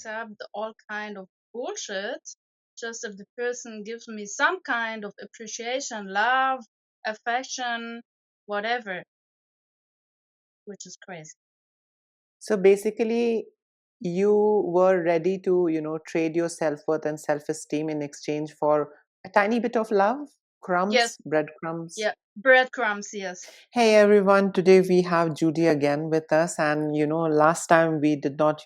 accept all kind of bullshit just if the person gives me some kind of appreciation, love, affection, whatever, which is crazy. So basically, you were ready to, trade your self-worth and self-esteem in exchange for a tiny bit of love, Yes, crumbs, breadcrumbs. yeah, breadcrumbs, yes. Hey everyone, today we have Judy again with us, and last time we did not,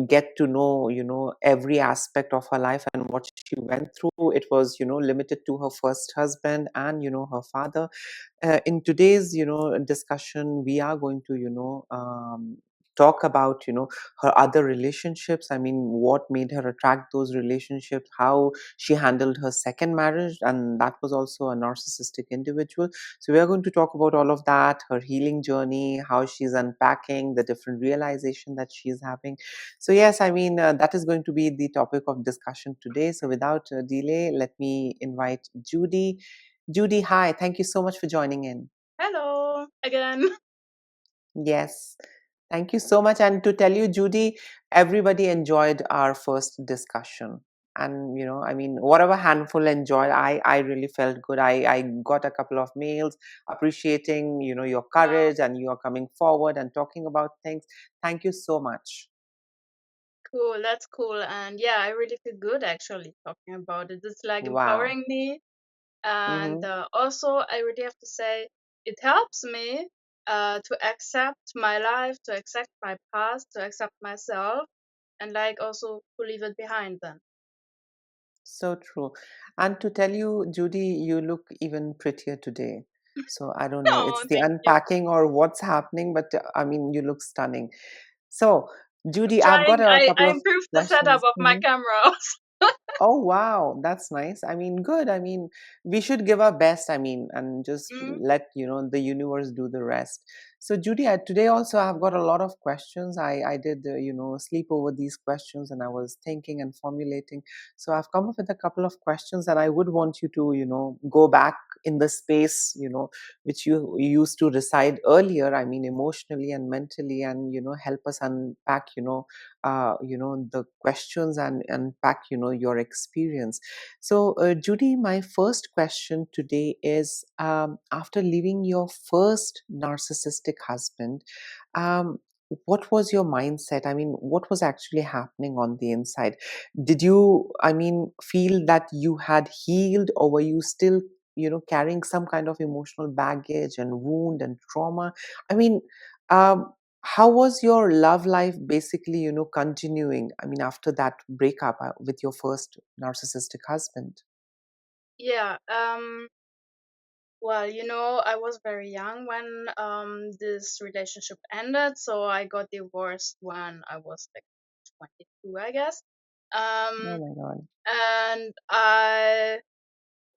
get to know, every aspect of her life and what she went through. It was, limited to her first husband and, her father. In today's discussion, we are going to talk about her other relationships. I mean, what made her attract those relationships, how she handled her second marriage, and that was also a narcissistic individual. So we are going to talk about all of that, her healing journey, how she's unpacking the different realization that she's having. So yes, I mean, that is going to be the topic of discussion today. So without delay, let me invite Judy. Judy, hi. Thank you so much for joining in. Hello again. Yes. Thank you so much. And to tell you, Judy, everybody enjoyed our first discussion. And, I mean, whatever handful enjoyed, I really felt good. I got a couple of mails appreciating, your Wow, courage and you are coming forward and talking about things. Thank you so much. cool. That's cool. And yeah, I really feel good actually talking about it. It's like Wow. empowering me. And Mm-hmm. also, I really have to say, it helps me to accept my life, to accept my past, to accept myself, and like also to leave it behind then. So true. And to tell you, Judy, you look even prettier today. So I don't know, Oh, it's the thank you. unpacking or what's happening, but I mean, you look stunning. So, I'm Judy, I've got trying. a I couple of improved the setup questions. of my camera. Oh, wow, that's nice. I mean, good. I mean, we should give our best, I mean, and just Mm, let, the universe do the rest. So, Judy, today also I've got a lot of questions. I did, sleep over these questions and I was thinking and formulating. So, I've come up with a couple of questions that I would want you to, go back in the space, which you used to reside earlier, I mean, emotionally and mentally, and, help us unpack, the questions and unpack your experience. So Judy, my first question today is, after leaving your first narcissistic husband, um, what was your mindset? I mean, what was actually happening on the inside? Did you, I mean, feel that you had healed, or were you still carrying some kind of emotional baggage and wound and trauma? I mean, um, how was your love life basically, continuing? I mean, after that breakup with your first narcissistic husband? yeah. Well, I was very young when this relationship ended, so I got divorced when I was like 22, I guess. Oh Um, my God. and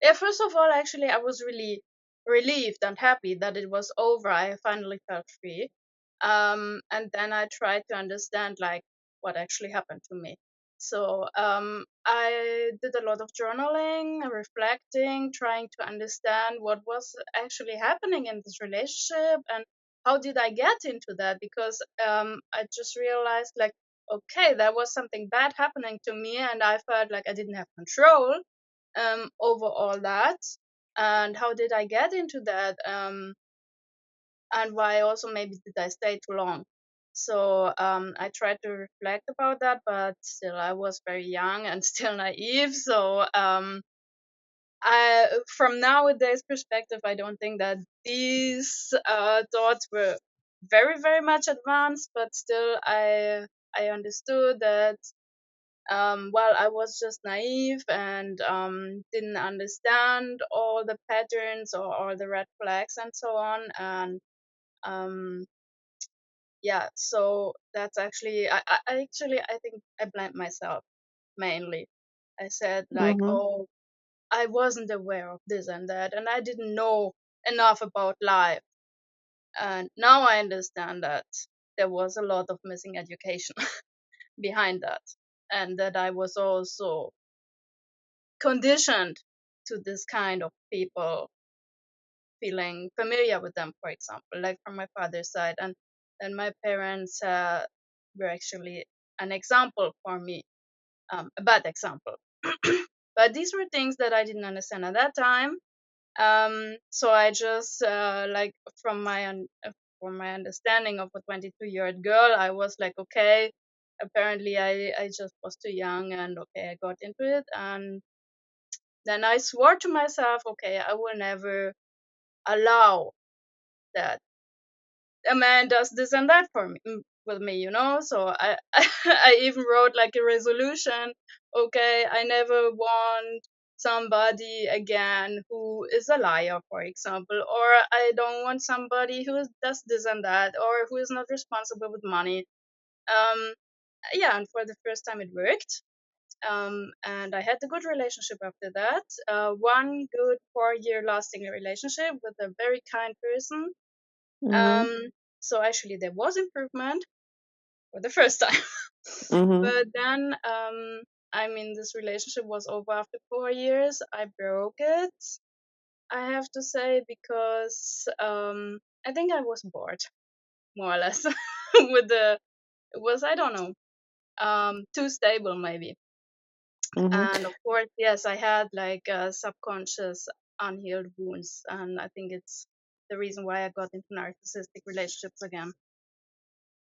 yeah, first of all, actually, I was really relieved and happy that it was over. I finally felt free. And then I tried to understand like what actually happened to me. So I did a lot of journaling, reflecting, trying to understand what was actually happening in this relationship and how did I get into that? Because I just realized like, okay, there was something bad happening to me, and I felt like I didn't have control over all that. And how did I get into that? And why also maybe did I stay too long? So I tried to reflect about that, but still I was very young and still naive. So from nowadays perspective, I don't think that these thoughts were very very much advanced, but still I understood that well, I was just naive and didn't understand all the patterns or all the red flags and so on. And um, yeah, so that's actually, I think I blamed myself mainly. I said like, Mm-hmm. oh, I wasn't aware of this and that, and I didn't know enough about life. And now I understand that there was a lot of missing education behind that, and that I was also conditioned to this kind of people, feeling familiar with them, for example, like from my father's side. And then my parents were actually an example for me, a bad example. But these were things that I didn't understand at that time. So I just from my understanding of a 22-year-old girl, I was like, okay, apparently I just was too young, and okay, I got into it, and then I swore to myself, okay, I will never allow that a man does this and that for me, with me, so I even wrote like a resolution. Okay, I never want somebody again who is a liar, for example, or I don't want somebody who does this and that, or who is not responsible with money. um yeah, and for the first time it worked. And I had a good relationship after that, one good 4-year lasting relationship with a very kind person. Mhm. um, so actually there was improvement for the first time. Mhm. But then, I mean, this relationship was over after 4 years. I broke it, I have to say, because I think I was bored, more or less, with it was, I don't know, too stable maybe. Mhm. And of course, yes, I had like subconscious unhealed wounds, and I think it's the reason why I got into narcissistic relationships again.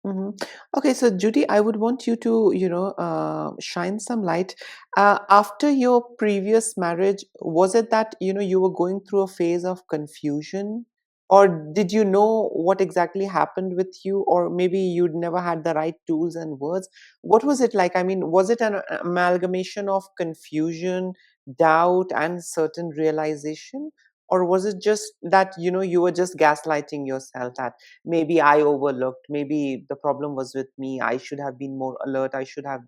Mhm. Okay, so Judy, I would want you to, shine some light. After your previous marriage, was it that, you were going through a phase of confusion? Or did you know what exactly happened with you? Or maybe you'd never had the right tools and words? What was it like? I mean, was it an amalgamation of confusion, doubt, and certain realization? Or was it just that, you were just gaslighting yourself, that maybe I overlooked, maybe the problem was with me, I should have been more alert, I should have,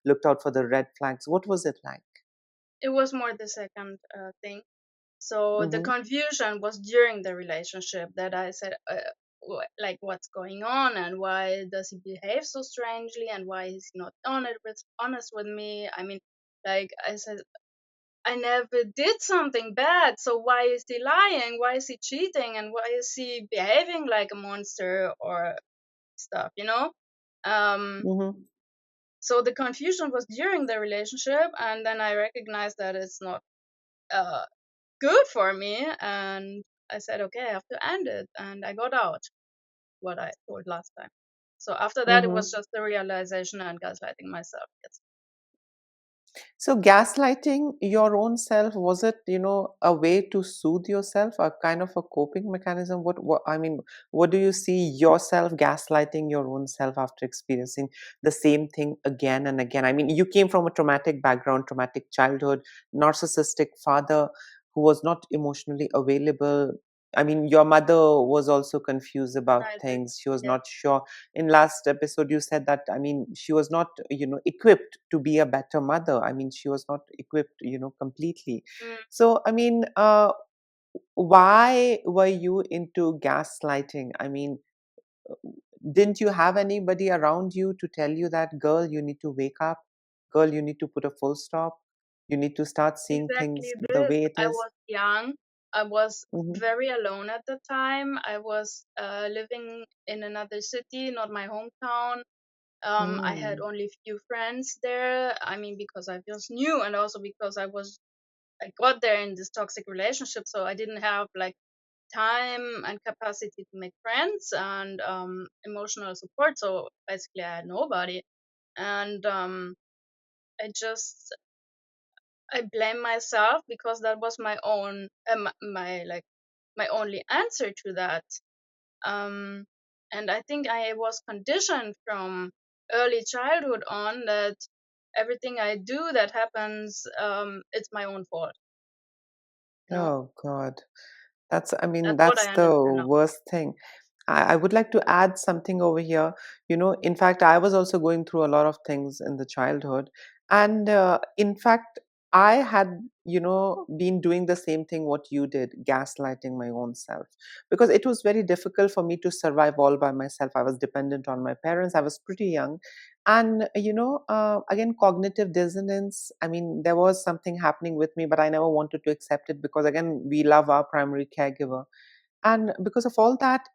looked out for the red flags? What was it like? It was more the second thing. So the Mm-hmm. confusion was during the relationship, that I said, like, what's going on, and why does he behave so strangely, and why is he not honest with me? I mean, like I said, I never did something bad, so why is he lying? Why is he cheating? And why is he behaving like a monster or stuff? Um, Mm-hmm. so the confusion was during the relationship, and then I recognized that it's not uh, good for me, and I said, okay, I have to end it, and I got out, what I told last time. So after that, it was Mm-hmm. just the realization and gaslighting myself. Yes. So gaslighting your own self, was it, a way to soothe yourself, a kind of a coping mechanism? What I mean, what do you see yourself gaslighting your own self after experiencing the same thing again and again? I mean, you came from a traumatic background, traumatic childhood, narcissistic father who was not emotionally available. I mean, your mother was also confused about Neither. things. She was Yes. not sure. In last episode you said that, I mean, she was not, equipped to be a better mother. I mean, she was not equipped, completely. Mm, So I mean, why were you into gaslighting? I mean, didn't you have anybody around you to tell you that, girl, you need to wake up, girl, you need to put a full stop, you need to start seeing exactly things the this. way it I is? was young. I was Mm-hmm. very alone at the time. I was living in another city, not my hometown. I had Mm. only few friends there. I mean, because I just knew, and also because I got there in this toxic relationship, so I didn't have like time and capacity to make friends and emotional support. So basically, I had nobody, and I just I blame myself, because that was my own my like my only answer to that. Um, and I think I was conditioned from early childhood on that everything I do that happens, it's my own fault. You know, Oh God. That's, I mean, that's what that's I the understand now. worst thing. I would like to add something over here. In fact, I was also going through a lot of things in the childhood. And in fact, I had, been doing the same thing what you did, gaslighting my own self. Because it was very difficult for me to survive all by myself. I was dependent on my parents. I was pretty young. And, again, cognitive dissonance. I mean, there was something happening with me, but I never wanted to accept it because, again, we love our primary caregiver. And because of all that,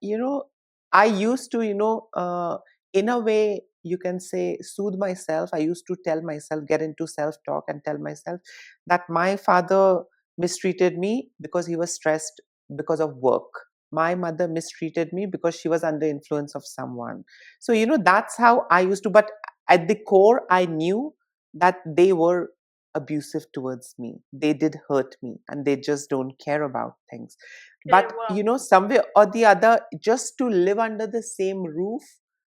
I used to, in a way, you can say, soothe myself. I used to tell myself, get into self talk and tell myself that my father mistreated me because he was stressed because of work. My mother mistreated me because she was under influence of someone. So, that's how I used to. But at the core, I knew that they were abusive towards me. They did hurt me and they just don't care about things. Okay, But, well, somewhere or the other, just to live under the same roof,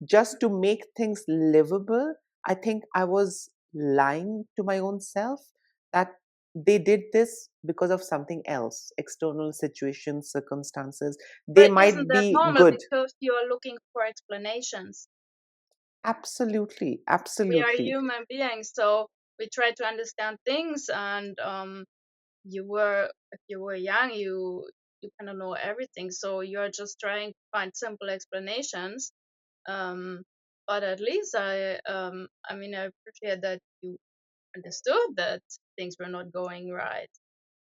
just to make things livable, I think I was lying to my own self that they did this because of something else, external situations, circumstances. They but isn't might that be normal? good. Because you are looking for explanations. Absolutely, We are absolutely. human beings, so we try to understand things. And if you were young, you kind of know everything, so you're just trying to find simple explanations. Um, but at least I mean, I appreciate that you understood that things were not going right.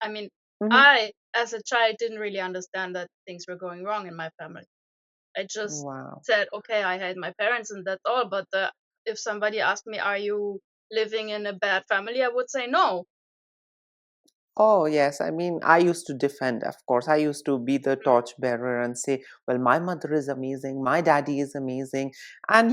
I mean, Hmm. I, as a child, didn't really understand that things were going wrong in my family. I just Wow. said, okay, I hate my parents and that's all. But if somebody asked me, are you living in a bad family? I would say no. Oh, yes. I mean, I used to defend, of course. I used to be the Mm, torch bearer and say, well, my mother is amazing, my daddy is amazing. And,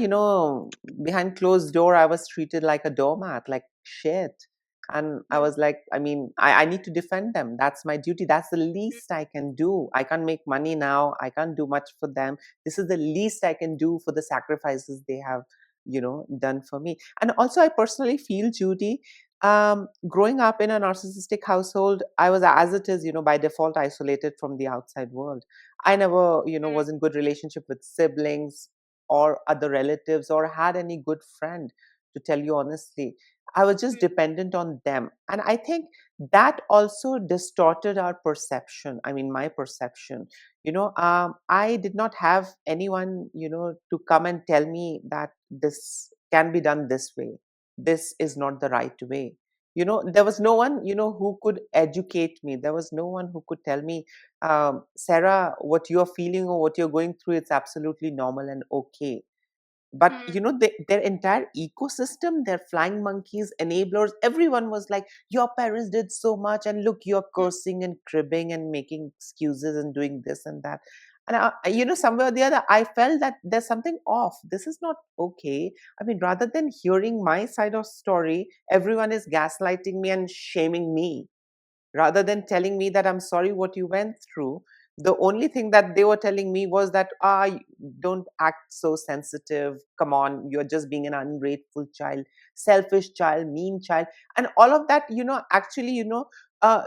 behind closed door, I was treated like a doormat, like shit. And I mm, was like, I mean, I need to defend them. That's my duty. That's the mm, least I can do. I can't make money now. I can't do much for them. This is the least I can do for the sacrifices they have, done for me. And also, I personally feel, Judy, growing up in a narcissistic household, I was, as it is, by default isolated from the outside world. I never, mm, was in good relationship with siblings or other relatives or had any good friend, to tell you honestly. I was just mm, dependent on them. And I think that also distorted our perception. I mean, my perception. I did not have anyone, to come and tell me that this can be done this way, this is not the right way. There was no one, who could educate me. There was no one who could tell me, Sarah, what you're feeling or what you're going through, it's absolutely normal and okay. But mm, their entire ecosystem, their flying monkeys, enablers, everyone was like, your parents did so much, and look, you're mm, cursing and cribbing and making excuses and doing this and that. And somewhere or the other, I felt that there's something off. This is not okay. I mean, rather than hearing my side of story, everyone is gaslighting me and shaming me, rather than telling me that I'm sorry what you went through. The only thing that they were telling me was that, don't act so sensitive, come on, you're just being an ungrateful child, selfish child, mean child. And all of that, actually, uh,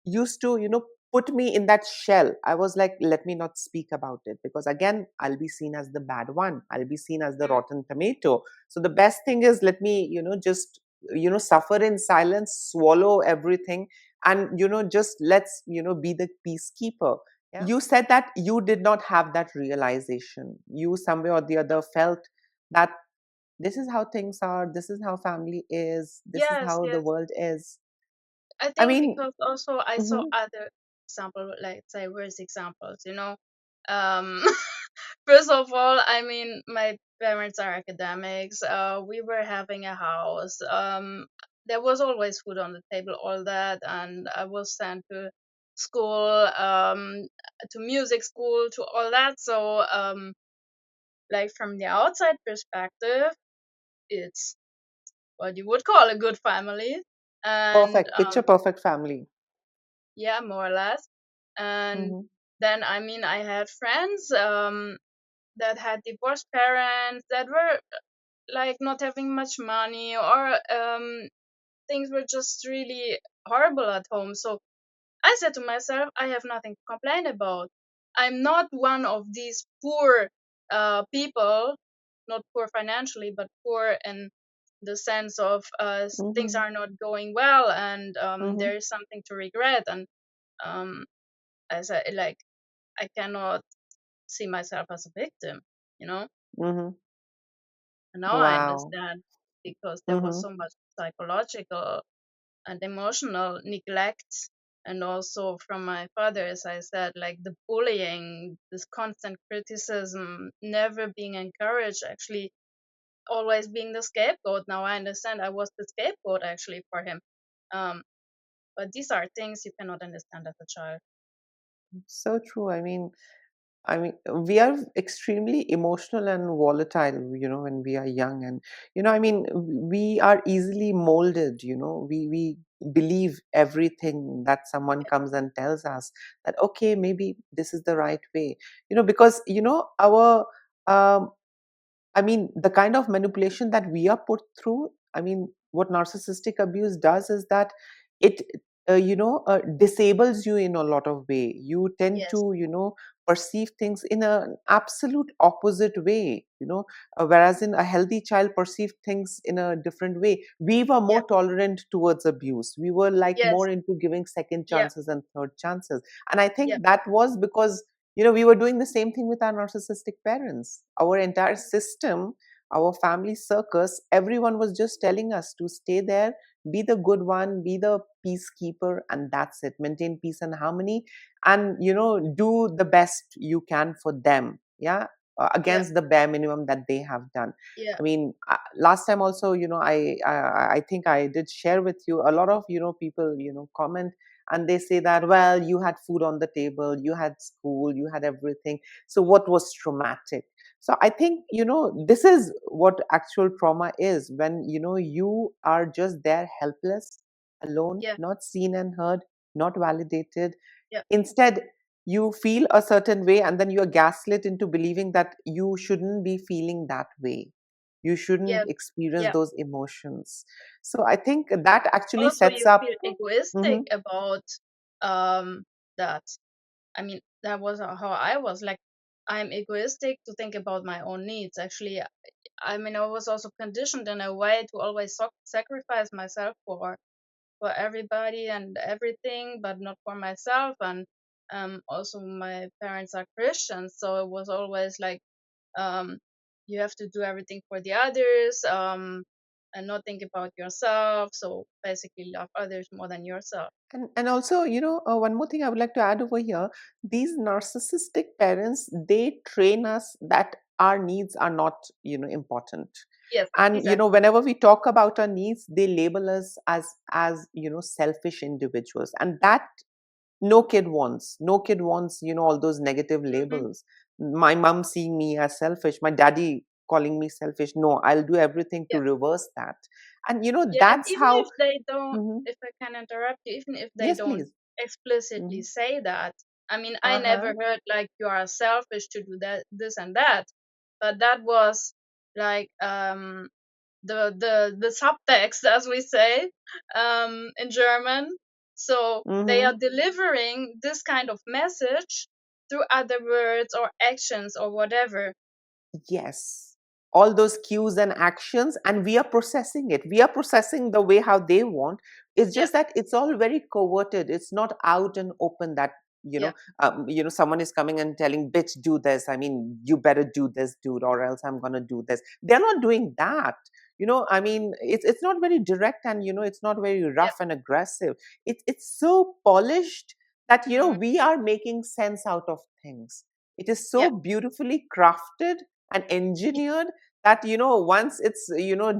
used to, put me in that shell. I was like, let me not speak about it, because again, I'll be seen as the bad one, I'll be seen as the mm. rotten tomato. So the best thing is, let me, just, suffer in silence, swallow everything, and, just let's, be the peacekeeper. Yeah. You said that you did not have that realization. You somewhere or the other felt that this is how things are, this is how family is, this is Yes, how the yes. world is. I I think mean, because also I saw mhm, other example, like say worse examples, Um, first of all, I mean, my parents are academics. We were having a house. There was always food on the table, all that, and I was sent to school, to music school, to all that. So, like from the outside perspective, it's what you would call a good family, and perfect picture, perfect family. yeah, more or less. And Hmm. then, I mean, I had friends that had divorced parents that were like not having much money, or things were just really horrible at home. So I said to myself, I have nothing to complain about. I'm not one of these poor people, not poor financially, but poor in the sense of things Hmm. are not going well, and Hmm. there is something to regret. And um, as I like, I cannot see myself as a victim, you know. Hmm. And now I Wow. understand, because there was Hmm. so much psychological and emotional neglect, and also from my father, as I said, like the bullying, this constant criticism, never being encouraged. Actually, always being the scapegoat. Now I understand I was the scapegoat actually for him. Um, but these are things you cannot understand as a child. So true. I mean, we are extremely emotional and volatile, when we are young, and we are easily molded. We believe everything that someone comes and tells us, that okay, maybe this is the right way. Because our um, the kind of manipulation that we are put through, what narcissistic abuse does is that it, disables you in a lot of way. You tend Yes. to, perceive things in an absolute opposite way, whereas in a healthy child perceive things in a different way. We were Yeah. more tolerant towards abuse. We were like Yes. more into giving second Yeah. chances and third chances. And I Yeah. think that was because we were doing the same thing with our narcissistic parents. Our entire system, our family circus, everyone was just telling us to stay there, be the good one, be the peacekeeper, and that's it. Maintain peace and harmony, and do the best you can for them. Yeah, Yeah. against the bare minimum that they have done. Yeah. Last time also, I think I did share with you, a lot of people comment, and they say that, well, you had food on the table, you had school, you had everything, so what was traumatic? So I think this is what actual trauma is, when you are just there, helpless, alone, Yeah. not seen and heard, not validated. Yeah. Instead, you feel a certain way, and then you are gaslit into believing that you shouldn't be feeling that way, you shouldn't Yeah. experience Yeah. those emotions. So I think that actually Also, sets you up. feel egoistic Mhm. about that. I mean, that was how I was. Like, I'm egoistic to think about my own needs. Actually, I mean, I was also conditioned in a way to always sacrifice myself for everybody and everything, but not for myself. And also, my parents are Christians, so it was always like, um, you have to do everything for the others, and not think about yourself. So basically, love others more than yourself. And also, one more thing I would like to add over here. These narcissistic parents, they train us that our needs are not, important. Yes, And exactly. whenever we talk about our needs, they label us as selfish individuals, and that no kid wants all those negative Hmm. labels. My mom seeing me as selfish, my daddy calling me selfish. No, I'll do everything to Yeah. reverse that. And Yeah, and that's even how. if they don't, Mhm. if I can interrupt you, even if they Yes, don't please. explicitly Hmm. say that, I mean, I never Uh-huh. heard like you are selfish to do that, this and that, but that was like the subtext, as we say, in German. So they are Mhm. delivering this kind of message through other words or actions or whatever. Yes. All those cues and actions, and we are processing it. We are processing the way how they want. It's Yeah, just that it's all very coverted. It's not out and open that, yeah, someone is coming and telling, bitch, do this. You better do this, dude, or else I'm going to do this. They're not doing that. It's not very direct, and, it's not very yeah. rough and aggressive. It's so polished that, Hmm. we are making sense out of things. It is Yeah, so beautifully crafted and engineered that once it's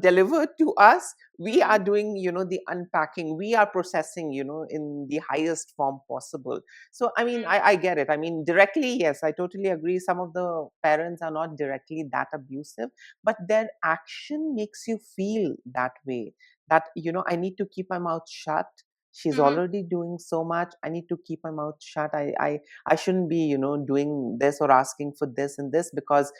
delivered to us, we hmm, are doing the unpacking, we are processing in the highest form possible. So hmm, I get it. Directly, yes, I totally agree, some of the parents are not directly that abusive, but their action makes you feel that way, that I need to keep my mouth shut. She's hmm. already doing so much, I need to keep my mouth shut. I shouldn't be, doing this or asking for this and this, because,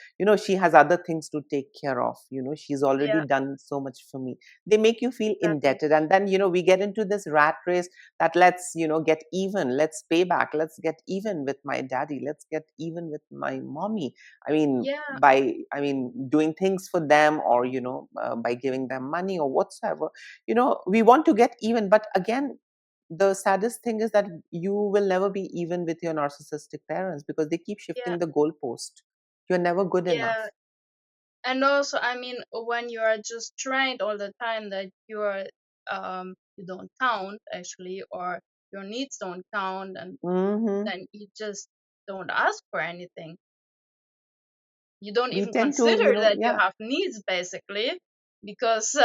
she has other things to take care of. She's already Yeah, done so much for me. They make you feel exactly. indebted. And then, we get into this rat race that let's, get even, let's pay back, let's get even with my daddy, let's get even with my mommy. Yeah, Doing things for them, or, by giving them money or whatsoever. We want to get even, but again, the saddest thing is that you will never be even with your narcissistic parents, because they keep yeah, shifting the goalpost. You're never good enough. yeah. And also, I mean, when you are just trained all the time that you don't count actually, or your needs don't count, and Hmm. then you just don't ask for anything. You don't We even tend to, consider that you yeah, have needs, basically, because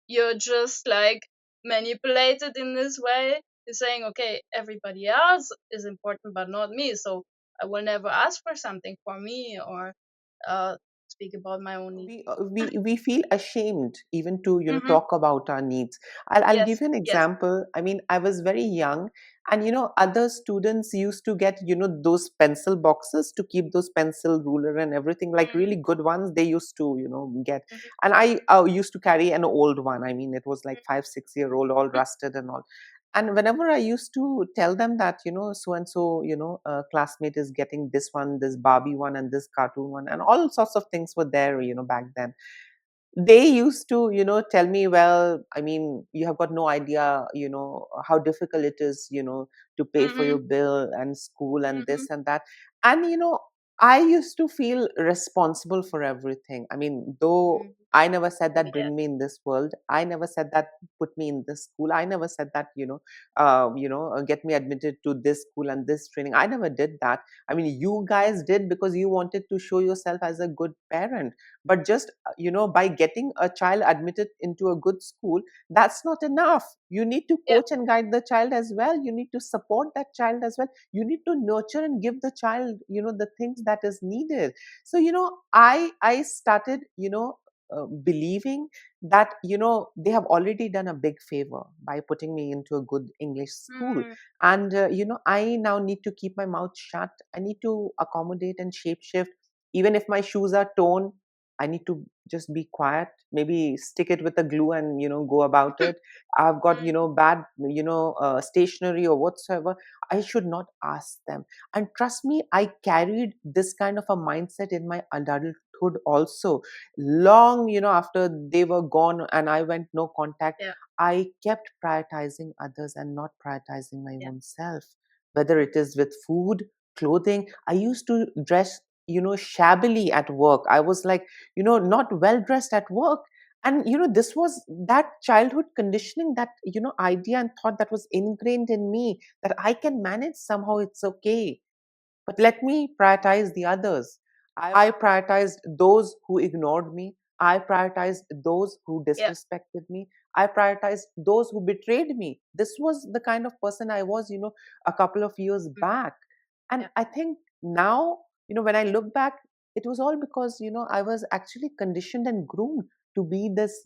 you're just like manipulated in this way. You're saying, okay, everybody else is important, but not me. So I will never ask for something for me, or uh, speak about my own needs. we feel ashamed even to Mm-hmm. talk about our needs. I'll give Yes, you an yes. example. I mean, I was very young, and other students used to get those pencil boxes to keep those pencil ruler and everything, like Mm-hmm. really good ones they used to get. Mm-hmm. And I used to carry an old one. I mean, it was like 5 6 year old, all rusted and all. And whenever I used to tell them that so and so classmate is getting this one, this Barbie one, and this cartoon one, and all sorts of things were there back then, they used to tell me, well, I mean, you have got no idea how difficult it is to pay for Mm-hmm. your bill and school and Mm-hmm. this and that. And I used to feel responsible for everything. I mean, though Mm-hmm. I never said that Yeah. bring me in this world, I never said that put me in this school, I never said that get me admitted to this school and this training, I never did that. I mean, you guys did because you wanted to show yourself as a good parent. But just by getting a child admitted into a good school, that's not enough. You need to Yeah. coach and guide the child as well, you need to support that child as well, you need to nurture and give the child the things that is needed. So I started believing that they have already done a big favor by putting me into a good English school. Mm-hmm. And I now need to keep my mouth shut, I need to accommodate and shape shift. Even if my shoes are torn, I need to just be quiet, maybe stick it with a glue and go about it. I've got bad stationery or whatsoever, I should not ask them. And trust me, I carried this kind of a mindset in my adulthood also. Long after they were gone and I went no contact, Yeah. I kept prioritizing others and not prioritizing my Yeah. own self. Whether it is with food, clothing, I used to dress shabbily at work. I was like not well dressed at work. And this was that childhood conditioning, that idea and thought that was ingrained in me, that I can manage somehow, it's okay. But let me prioritize the others. I prioritized those who ignored me. I prioritized those who Yeah. disrespected me. I prioritized those who betrayed me. This was the kind of person I was, a couple of years Mm-hmm. back. And Yeah. I think now, when I look back, it was all because, I was actually conditioned and groomed to be this,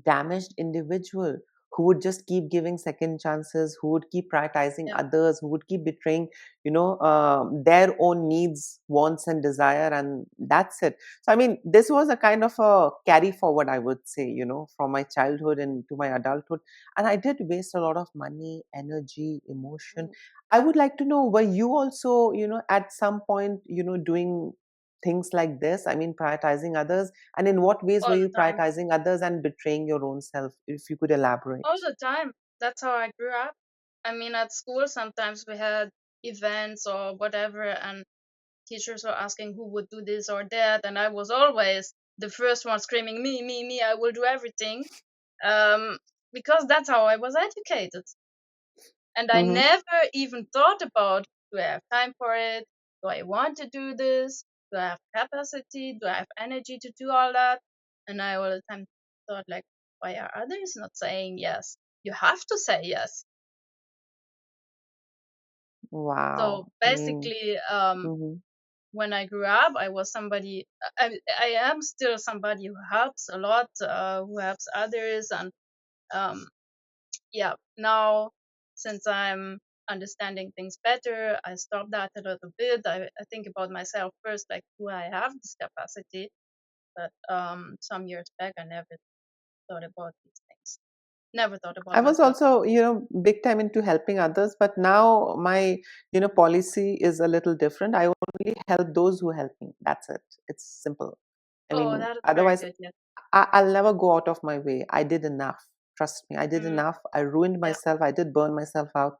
damaged individual who would just keep giving second chances, who would keep prioritizing Yeah. others, who would keep betraying their own needs, wants and desire, and that's it. So I mean, this was a kind of a carry forward, I would say, from my childhood into my adulthood. And I did waste a lot of money, energy, emotion. Mm. I would like to know, were you also at some point doing things like this, I mean, prioritizing others? And in what ways All were the you time. prioritizing others and betraying your own self? If you could elaborate. All the time. That's how I grew up. I mean, at school, sometimes we had events or whatever, and teachers were asking who would do this or that, and I was always the first one screaming, "Me, me, me! I will do everything," um, because that's how I was educated. And I Hmm. never even thought about, do I have time for it? Do I want to do this? Do I have capacity? Do I have energy to do all that? And I all the time thought, like, why are others not saying yes? You have to say yes. So Wow. I mean, basically, hmm, when I grew up, I was somebody. I am still somebody who helps a lot, who helps others, and um, yeah, now since I'm understanding things better, I stop that a little bit. I think about myself first, like, do I have this capacity? But some years back, I never thought about these things. Never thought I about was myself. also, big time into helping others, but now my, policy is a little different. I only help those who help me. That's it. It's simple. I Oh, mean, that is very otherwise, good. Yes. I'll never go out of my way. I did enough. Trust me, I did Mm, enough. I ruined yeah. myself. I did burn myself out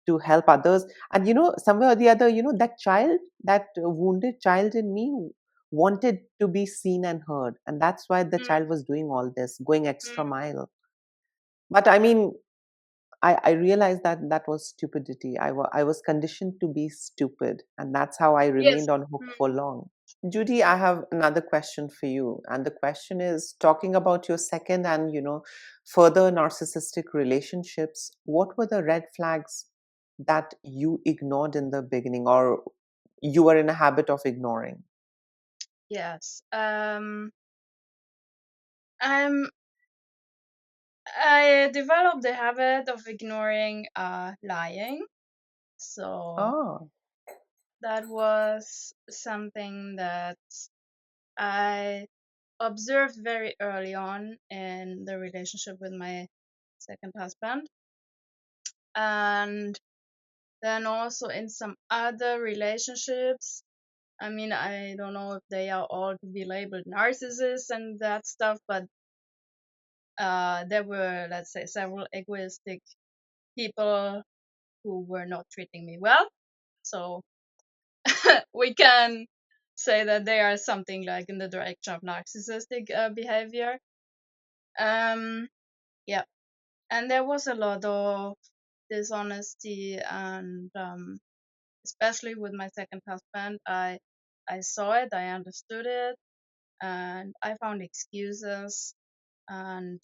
to help others. And somewhere or the other, that child, that wounded child in me wanted to be seen and heard. And that's why the Mm, child was doing all this, going extra mm, mile. But I yeah. mean, I realized that that was stupidity. I was conditioned to be stupid, and that's how I Yes. remained on hook Mm, for long. Judy, I have another question for you. And the question is, talking about your second and, further narcissistic relationships, what were the red flags that you ignored in the beginning, or you were in a habit of ignoring? yes. I'm I developed the habit of ignoring lying. So Oh. that was something that I observed very early on in the relationship with my second husband. And then also in some other relationships. I mean, I don't know if they are all to be labeled narcissists and that stuff, but there were, let's say, several egoistic people who were not treating me well. So we can say that they are something like in the direction of narcissistic behavior. Um, yeah, and there was a lot of dishonesty, and especially with my second husband, I saw it, I understood it, and I found excuses and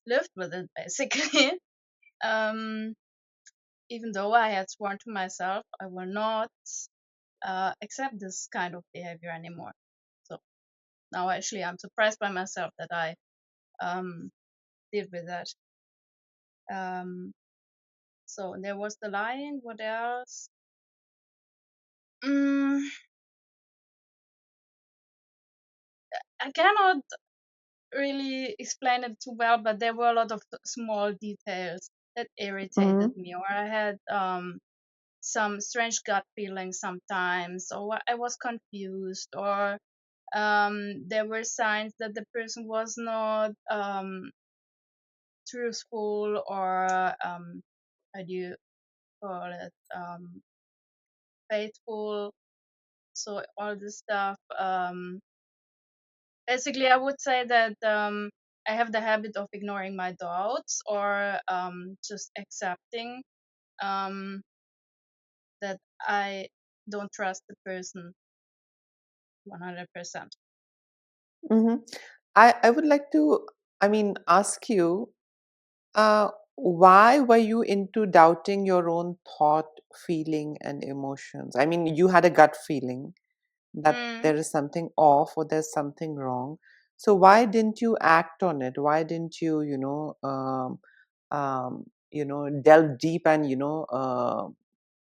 lived with it basically. um, Even though I had sworn to myself I will not accept this kind of behavior anymore. So now actually I'm surprised by myself that I um, did with that. Um, so there was the lying. What else? Mm, I cannot really explain it too well, but there were a lot of small details that irritated Mm-hmm. me, or I had some strange gut feelings sometimes, or I was confused, or there were signs that the person was not truthful, or how do you call it, faithful. So all this stuff. Basically, I would say that I have the habit of ignoring my doubts, or just accepting um, that I don't trust the person 100%. Mm-hmm. I would like to, ask you, why were you into doubting your own thought, feeling, and emotions? I mean, you had a gut feeling that Mm, there is something off or there's something wrong. So why didn't you act on it? Why didn't you, delve deep and,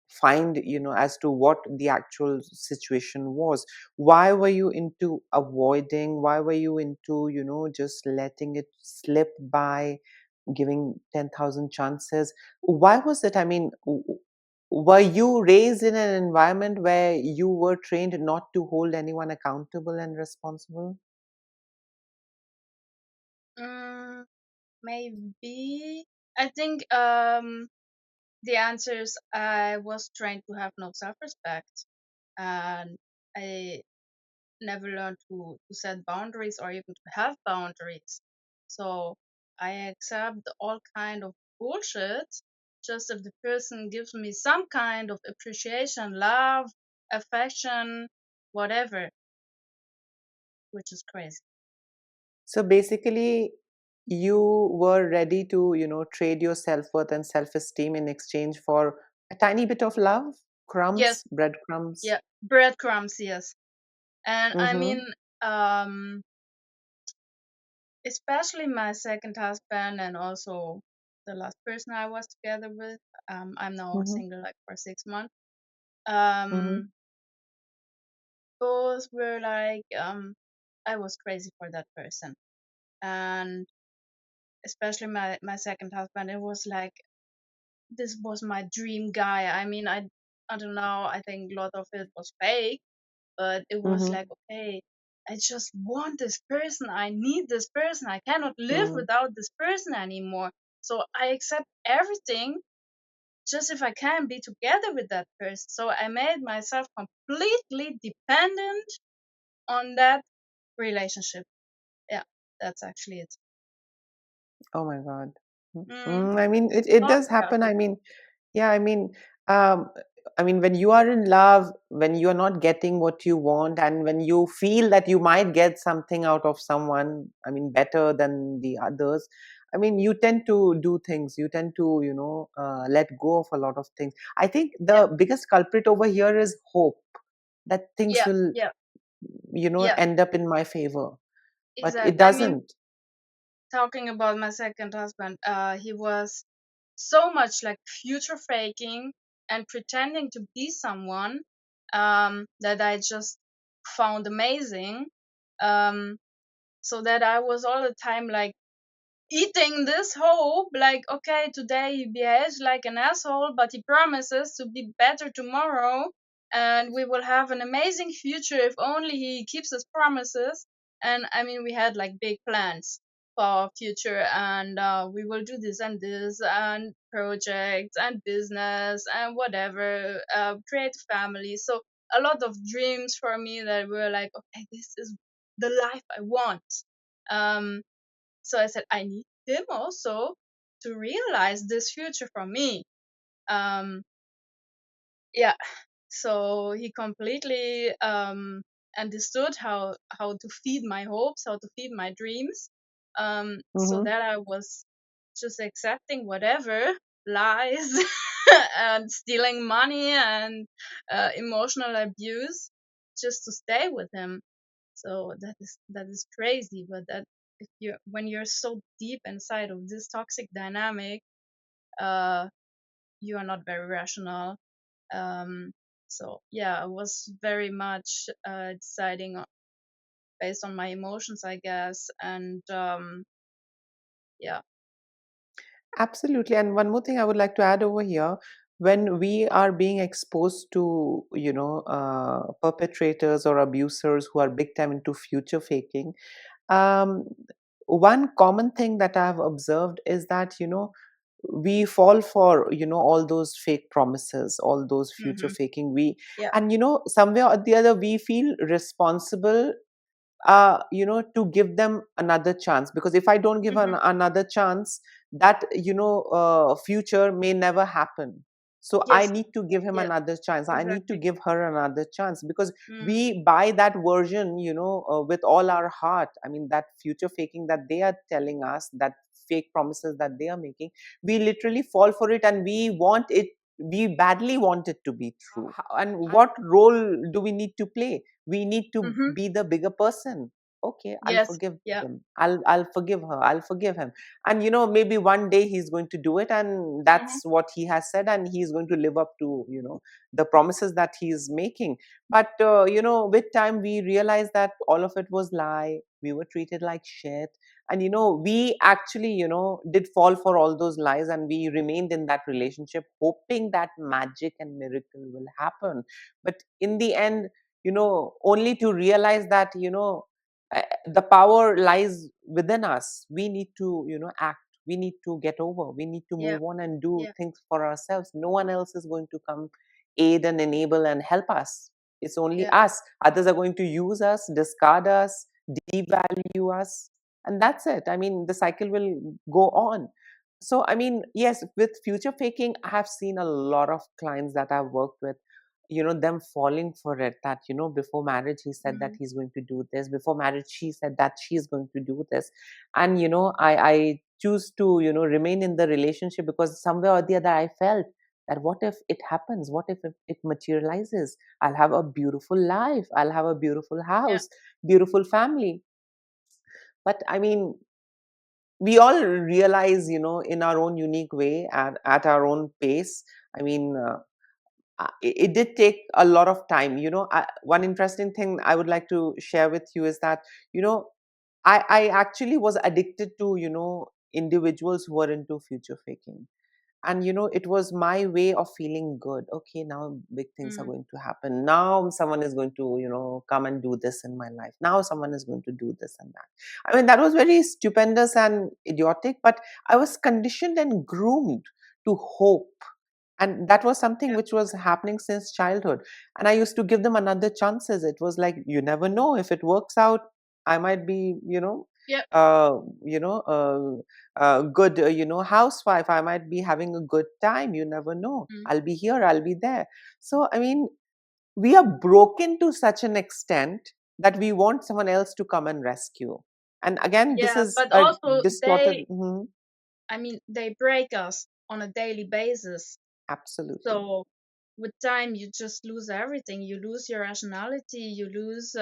find, as to what the actual situation was? Why were you into avoiding? Why were you into, just letting it slip by, giving 10,000 chances? Why was it? I mean, were you raised in an environment where you were trained not to hold anyone accountable and responsible? mm, maybe. I think the answer is I was trained to have no self-respect, and I never learned to set boundaries or even to have boundaries. So I accept all kind of bullshit just if the person gives me some kind of appreciation, love, affection, whatever, which is crazy. So basically, you were ready to, trade your self-worth and self-esteem in exchange for a tiny bit of love, Yes, crumbs, breadcrumbs. yeah, breadcrumbs, yes. And I mean, Mm-hmm. um, especially my second husband and also the last person I was together with. I'm now Mm-hmm. single like for 6 months. Mm-hmm. Um, both were like I was crazy for that person, and especially my second husband. It was like this was my dream guy. I mean, I don't know. I think a lot of it was fake, but it was Mm-hmm. like, okay, I just want this person. I need this person. I cannot live Mm. without this person anymore. So I accept everything just if I can be together with that person. So I made myself completely dependent on that relationship. Yeah, that's actually it. Oh my God. Mm, I mean, it talk does about happen. it. Yeah, um, I mean, when you are in love, when you are not getting what you want, and when you feel that you might get something out of someone, I mean, better than the others, I mean, you tend to do things. You tend to, let go of a lot of things. I think Yeah, the biggest culprit over here is hope that things yeah, will, yeah, yeah. end up in my favor, but it Exactly. I mean, doesn't. talking about my second husband, he was so much like future faking and pretending to be someone that I just found amazing. Um, so that I was all the time like eating this hope, like, okay, today he behaves like an asshole, but he promises to be better tomorrow, and we will have an amazing future if only he keeps his promises. And I mean, we had like big plans for our future, and we will do this and this, and projects and business and whatever, create a family. So a lot of dreams for me that were like, okay, this is the life I want. Um, so I said, I need him also to realize this future for me. Um, yeah. So he completely understood how to feed my hopes, how to feed my dreams. So Mm-hmm. that I was just accepting whatever lies and stealing money and emotional abuse just to stay with him. So that is crazy, but that if you when you're so deep inside of this toxic dynamic, uh, you are not very rational. Um, so yeah, I was very much deciding based on my emotions, I guess, and yeah. Absolutely. And one more thing I would like to add over here, when we are being exposed to, perpetrators or abusers who are big time into future faking, um, one common thing that I've observed is that, we fall for, all those fake promises, all those future Hmm. faking. Yeah. And, somewhere or the other, we feel responsible to give them another chance, because if I don't give Hmm. another chance, that future may never happen. So I Yes. need to give him Yeah. another chance, I need to Exactly. give her another chance, because Mm. we buy that version, with all our heart. I mean, that future faking that they are telling us, that fake promises that they are making, we literally fall for it, and we badly want it to be true. And what role do we need to play? We need to Mm-hmm. be the bigger person. Okay, I'll Yes. forgive Yeah. him, I'll forgive her, I'll forgive him. And maybe one day he's going to do it, and Hmm. that's what he has said, and he's going to live up to the promises that he's making. But with time we realize that all of it was lie, we were treated like shit. And we actually did fall for all those lies, and we remained in that relationship hoping that magic and miracle will happen. But in the end, only to realize that the power lies within us. We need to act, we need to get over, we need to Yeah. move on and do Yeah. things for ourselves. No one else is going to come aid and enable and help us. It's only Yeah. us. Others are going to use us, discard us, devalue us, and that's it. I mean, the cycle will go on. So I mean, yes, with future faking, I have seen a lot of clients that I've worked with, them falling for it, that before marriage he said that Mm. he's going to do this, before marriage she said that she's going to do this. And I choose to remain in the relationship, because somewhere or the other I felt that what if it happens, what if it materializes, I'll have a beautiful life, I'll have a beautiful Yeah. house, beautiful family. But I mean, we all realize, in our own unique way, and at our own pace. I mean, it did take a lot of time. One interesting thing I would like to share with you is that, you know, I actually was addicted to, individuals who were into future faking. And it was my way of feeling good. Okay, now big things are Mm. going to happen, now someone is going to come and do this in my life, now someone is going to do this and that. I mean, that was very stupendous and idiotic, but I was conditioned and groomed to hope. And that was something Yeah. which was happening since childhood. And I used to give them another chances. It was like, you never know, if it works out, I might be, Yep. uh, good, housewife. I might be having a good time. You never know. Mm. I'll be here, I'll be there. So, I mean, we are broken to such an extent that we want someone else to come and rescue. And again, this Yeah, is but a also distorted. they, Mhm, I mean, they break us on a daily basis. absolutely. So with time, you just lose everything. You lose your rationality. You lose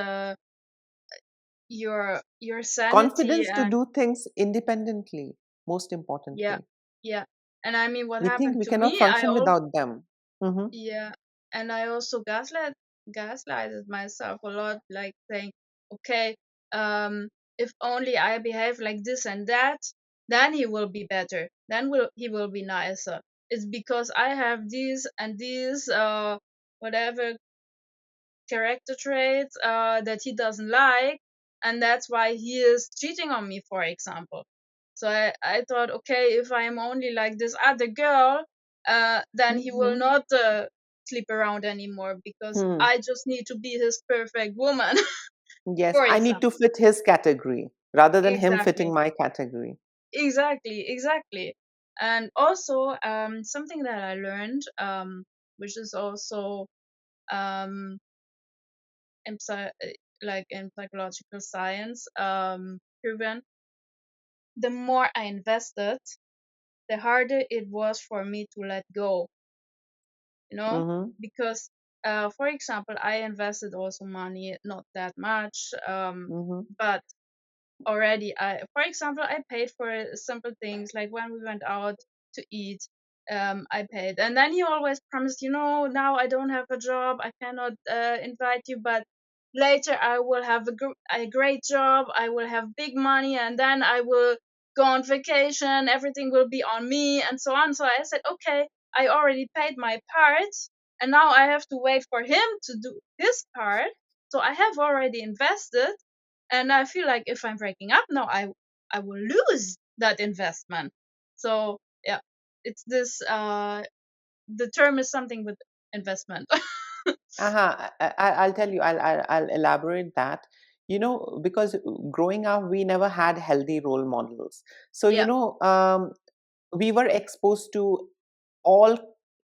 your sanity. Confidence to And do things independently, most yeah, importantly. yeah. And I mean, what We think happened we to cannot me? I function also, without them. Hmm. yeah, and I also gaslighted myself a lot, like saying, okay, um, if only I behave like this and that, then he will be better. Then he will be nicer. It's because I have these and these whatever character traits that he doesn't like, and that's why he is cheating on me, for example. So I thought, okay, if I'm only like this other girl, then he will Hmm. not sleep around anymore because Hmm. I just need to be his perfect woman, Yes, for I need to example. fit his category rather than him fitting Exactly, my category. exactly. And also, something that I learned, which is also um, in like in psychological science proven, the more I invested, the harder it was for me to let go, you know, Mm-hmm. because for example, I invested also money, not that much, Mm-hmm. but already I, for example, I paid for simple things like when we went out to eat. I paid, and then he always promised, now I don't have a job, I cannot invite you, but later I will have a great job, I will have big money, and then I will go on vacation, everything will be on me, and so on. So I said, okay, I already paid my part, and now I have to wait for him to do his part. So I have already invested, and I feel like if I'm breaking up now, I will lose that investment. So yeah, it's this. The term is something with investment. Uh-huh. I'll tell you, I'll elaborate that. Because growing up, we never had healthy role models. So, Yeah, we were exposed to all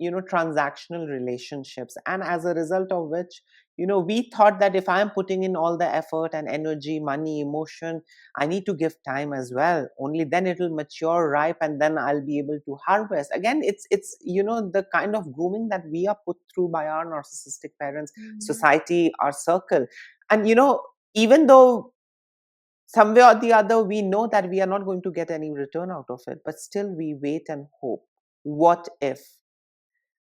transactional relationships, and as a result of which we thought that if I am putting in all the effort and energy, money, emotion, I need to give time as well. Only then it will mature, ripe, and then I'll be able to harvest. Again, it's the kind of grooming that we are put through by our narcissistic parents, hmm, society, our circle. And even though somewhere or the other we know that we are not going to get any return out of it, but still we wait and hope. What if?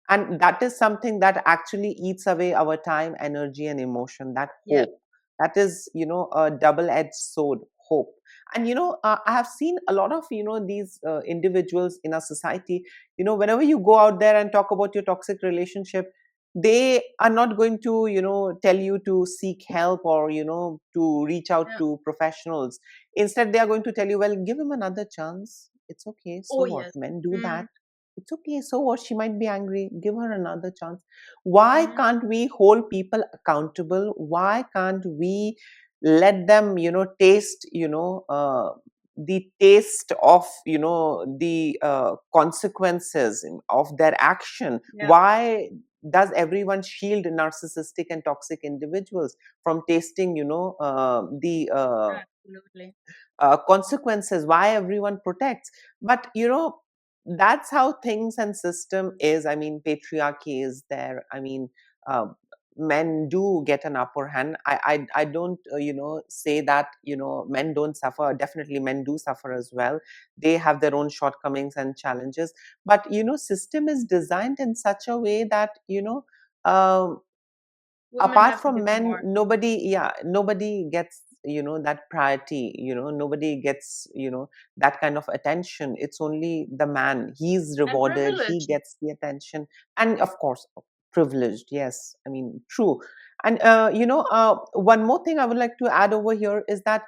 And that is something that actually eats away our time, energy, and emotion. That yeah, hope, that is a double-edged sword. Hope. And I have seen a lot of these individuals in our society. Whenever you go out there and talk about your toxic relationship, they are not going to tell you to seek help or to reach out yeah. to professionals. Instead, they are going to tell you, well, give him another chance, it's okay, so Oh what, yes. men do that. Mm, It's okay. So what? She might be angry. Give her another chance. Why mm, can't we hold people accountable? Why can't we let them, taste, the taste of, the consequences of their action? yeah, Why does everyone shield narcissistic and toxic individuals from tasting, the absolutely. consequences? Why everyone protects? But that's how things and system is. I mean, patriarchy is there. I mean, uh, men do get an upper hand. I don't say that men don't suffer. Definitely men do suffer as well. They have their own shortcomings and challenges, but system is designed in such a way that um, Women apart have to from give men, more. nobody gets that priority. Nobody gets that kind of attention. It's only the man. He's And rewarded, he privilege. gets the attention. And of course, privileged. Yes, I mean, true. And one more thing I would like to add over here is that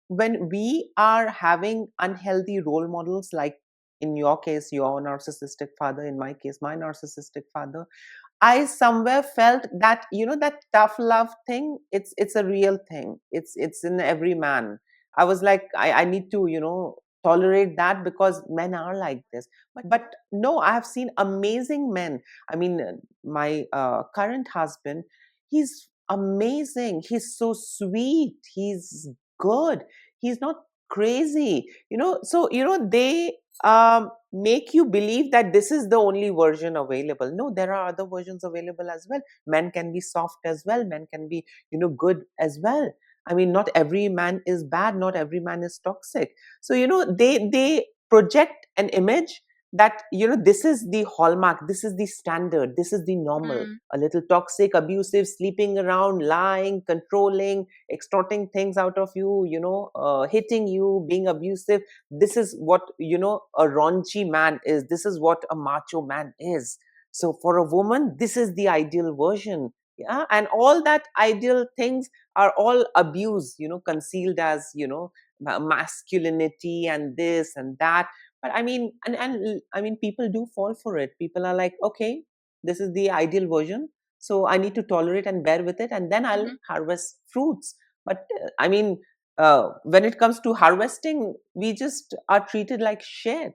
when we are having unhealthy role models, like in your case your narcissistic father, in my case my narcissistic father, I somewhere felt that that tough love thing, it's a real thing. It's in every man. I was like, I need to, tolerate that because men are like this. But no, I have seen amazing men. I mean, my current husband, he's amazing. He's so sweet. He's good. He's not crazy. So, they make you believe that this is the only version available. No, there are other versions available as well. Men can be soft as well. Men can be, good as well. I mean, not every man is bad, not every man is toxic. So, they project an image that, this is the hallmark, this is the standard, this is the normal. Mm, A little toxic, abusive, sleeping around, lying, controlling, extorting things out of you, hitting you, being abusive. This is what, a raunchy man is. This is what a macho man is. So for a woman, this is the ideal version. Yeah. And all that ideal things are all abused, concealed as, masculinity and this and that. But I mean, and I mean, people do fall for it. People are like, okay, this is the ideal version, so I need to tolerate and bear with it, and then I'll mhm, harvest fruits. But I mean, when it comes to harvesting, we just are treated like shit.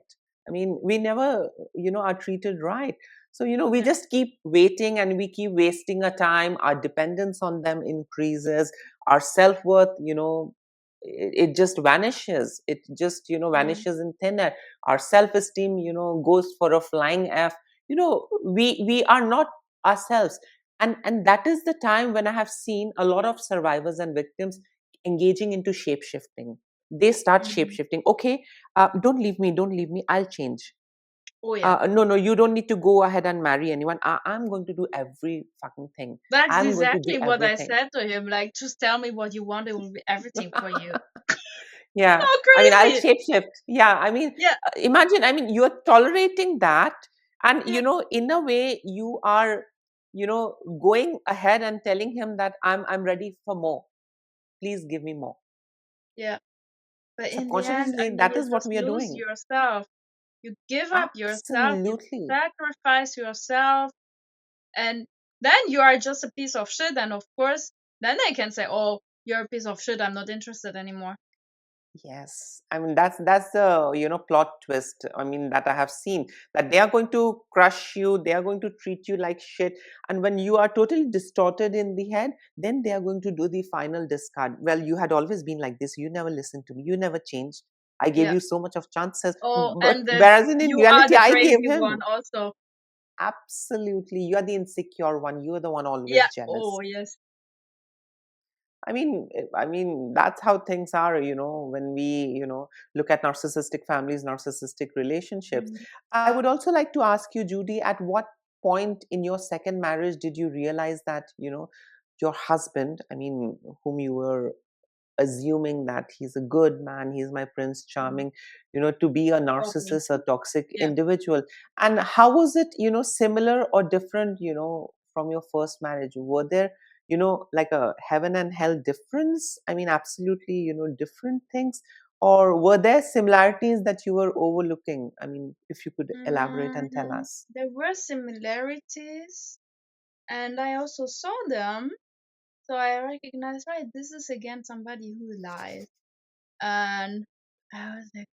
I mean, we never, are treated right. So, we yeah. just keep waiting and we keep wasting our time. Our dependence on them increases. Our self worth, it just vanishes. It just, Mm, vanishes in thin air. Our self esteem, goes for a flying F. We are not ourselves. And that is the time when I have seen a lot of survivors and victims engaging into shape shifting. They start shape mhm. shifting. Okay, don't leave me, don't leave me. I'll change. Oh yeah. No, no, you don't need to go ahead and marry anyone. I'm going to do every fucking thing. That's I'm going to do exactly what I everything. said to him. Like, just tell me what you want, it will be everything for you. So Yeah. I mean, I'll crazy. shapeshift. Yeah. I mean, Yeah, imagine, I mean, you're tolerating that. And, yeah, in a way, you are, going ahead and telling him that I'm ready for more. Please give me more. yeah. But in the end, I Subconsciously, mean, that you is what just we are lose doing. yourself. You give up yourself, you Absolutely. sacrifice yourself, and then you are just a piece of shit. And of course, then they can say, "Oh, you're a piece of shit. I'm not interested anymore." Yes, I mean that's the plot twist. I mean that I have seen that they are going to crush you, they are going to treat you like shit, and when you are totally distorted in the head, then they are going to do the final discard. Well, you had always been like this. You never listened to me. You never changed. I gave Yeah. you so much of chances, Oh, but and then whereas in you are reality, the I gave crazy one him. also. Absolutely, you are the insecure one. You are the one Yeah. always jealous. Oh, yes. I mean, that's how things are, when we, look at narcissistic families, narcissistic relationships. Mm. I would also like to ask you, Judy, at what point in your second marriage did you realize that, your husband, I mean, whom you were assuming that he's a good man, he's my prince Mm. charming, to be a Oh, me narcissist, a too. toxic Yeah. individual. And how was it, similar or different, from your first marriage? Were there, like a heaven and hell difference? I mean, absolutely, different things. Or were there similarities that you were overlooking? I mean, if you could elaborate and tell us. There were similarities, and I also saw them. So I recognized, right, this is again somebody who lies. And I was like,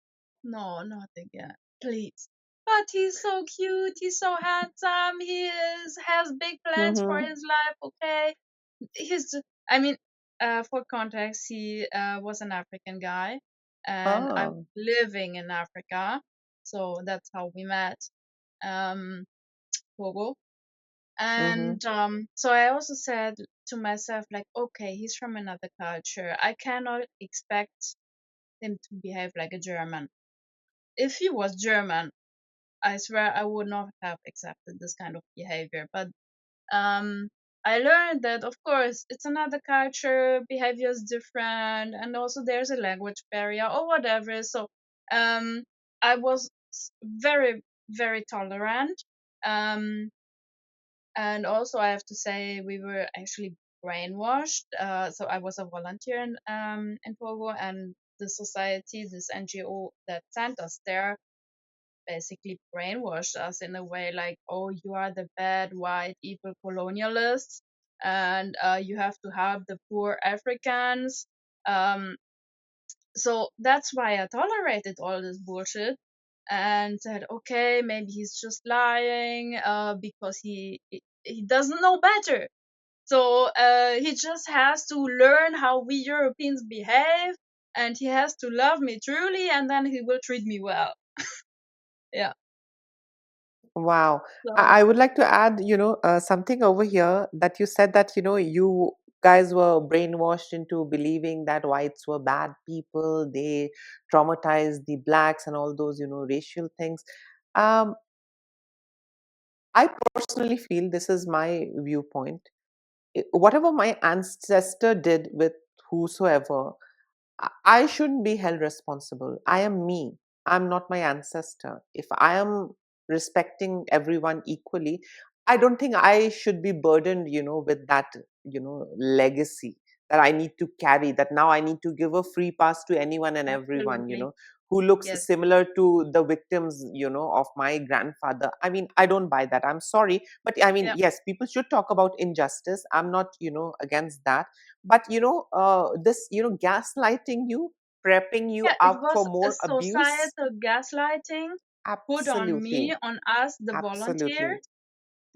no, not again, please. But he's so cute, he's so handsome, has big plans for Mm-hmm. his life, okay? I mean, for context, he was an African guy, and I was Oh. living in Africa, so that's how we met. Um, Togo. Mm-hmm. And so I also said to myself, like, okay, he's from another culture. I cannot expect him to behave like a German. If he was German, I swear I would not have accepted this kind of behavior. But um, I learned that, of course, it's another culture, behavior is different, and also there's a language barrier or whatever. So um, I was very, very tolerant. Um, and also, I have to say, we were actually brainwashed. So I was a volunteer in Togo, and the society, this NGO that sent us there, basically brainwashed us in a way like, oh, you are the bad, white, evil colonialists, and you have to help the poor Africans. Um, So that's why I tolerated all this bullshit and said, okay, maybe he's just lying, because he doesn't know better. So he just has to learn how we Europeans behave, and he has to love me truly, and then he will treat me well. Yeah. Wow. So I would like to add, something over here that you said that, you guys were brainwashed into believing that whites were bad people, they traumatized the blacks and all those, racial things. Um, I personally feel this is my viewpoint. Whatever my ancestor did with whosoever, I shouldn't be held responsible. I am me. I'm not my ancestor. If I am respecting everyone equally, I don't think I should be burdened, with that, legacy that I need to carry, that now I need to give a free pass to anyone and everyone, absolutely. who looks Yes. similar to the victims, of my grandfather. I mean, I don't buy that. I'm sorry. But I mean, Yeah. yes, people should talk about injustice. I'm not, against that, but this gaslighting you, prepping you Yeah, it up for was a more abuse. societal gaslighting put on me, Absolutely. on us, the Absolutely. volunteers.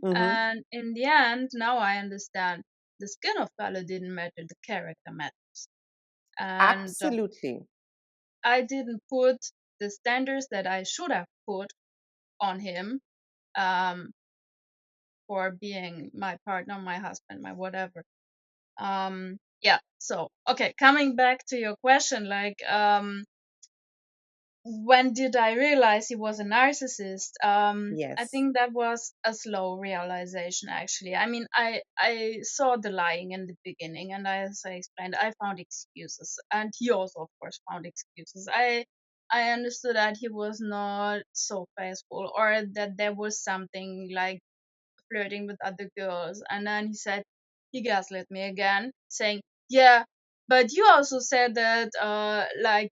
Hmm. And in the end, now I understand the skin of color didn't matter, the character matters. And Absolutely. I didn't put the standards that I should have put on him, um, for being my partner, my husband, my whatever. Yeah. So, okay, coming back to your question, like, when did I realize he was a narcissist? I Yes. think that was a slow realization, actually. I mean, I saw the lying in the beginning, and as I explained, I found excuses, and he also, of course, found excuses. I understood that he was not so faithful, or that there was something like flirting with other girls, and then he said he gaslit me again, saying, "Yeah, but you also said that, like,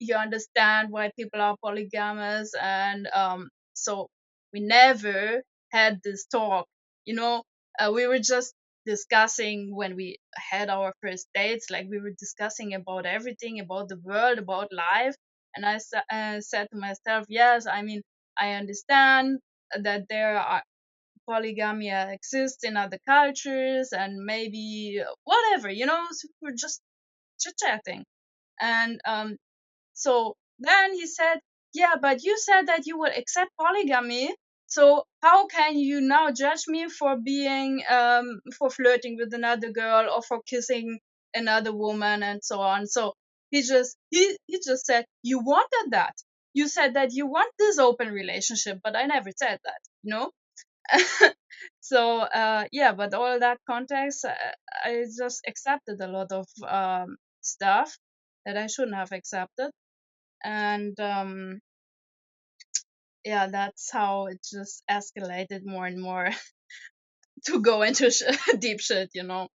you understand why people are polygamous, and so we never had this talk, you know we were just discussing when we had our first dates, like we were discussing about everything, about the world, about life." And said to myself, yes, I mean, I understand that there are polygamy exists in other cultures, and maybe whatever, so we're just chit chatting. And so then he said, yeah, but you said that you would accept polygamy. So how can you now judge me for being, for flirting with another girl, or for kissing another woman, and so on? So he just said, you wanted that. You said that you want this open relationship, but I never said that. So yeah, but all that context, I just accepted a lot of stuff that I shouldn't have accepted. And yeah, that's how it just escalated more and more to go into deep shit. So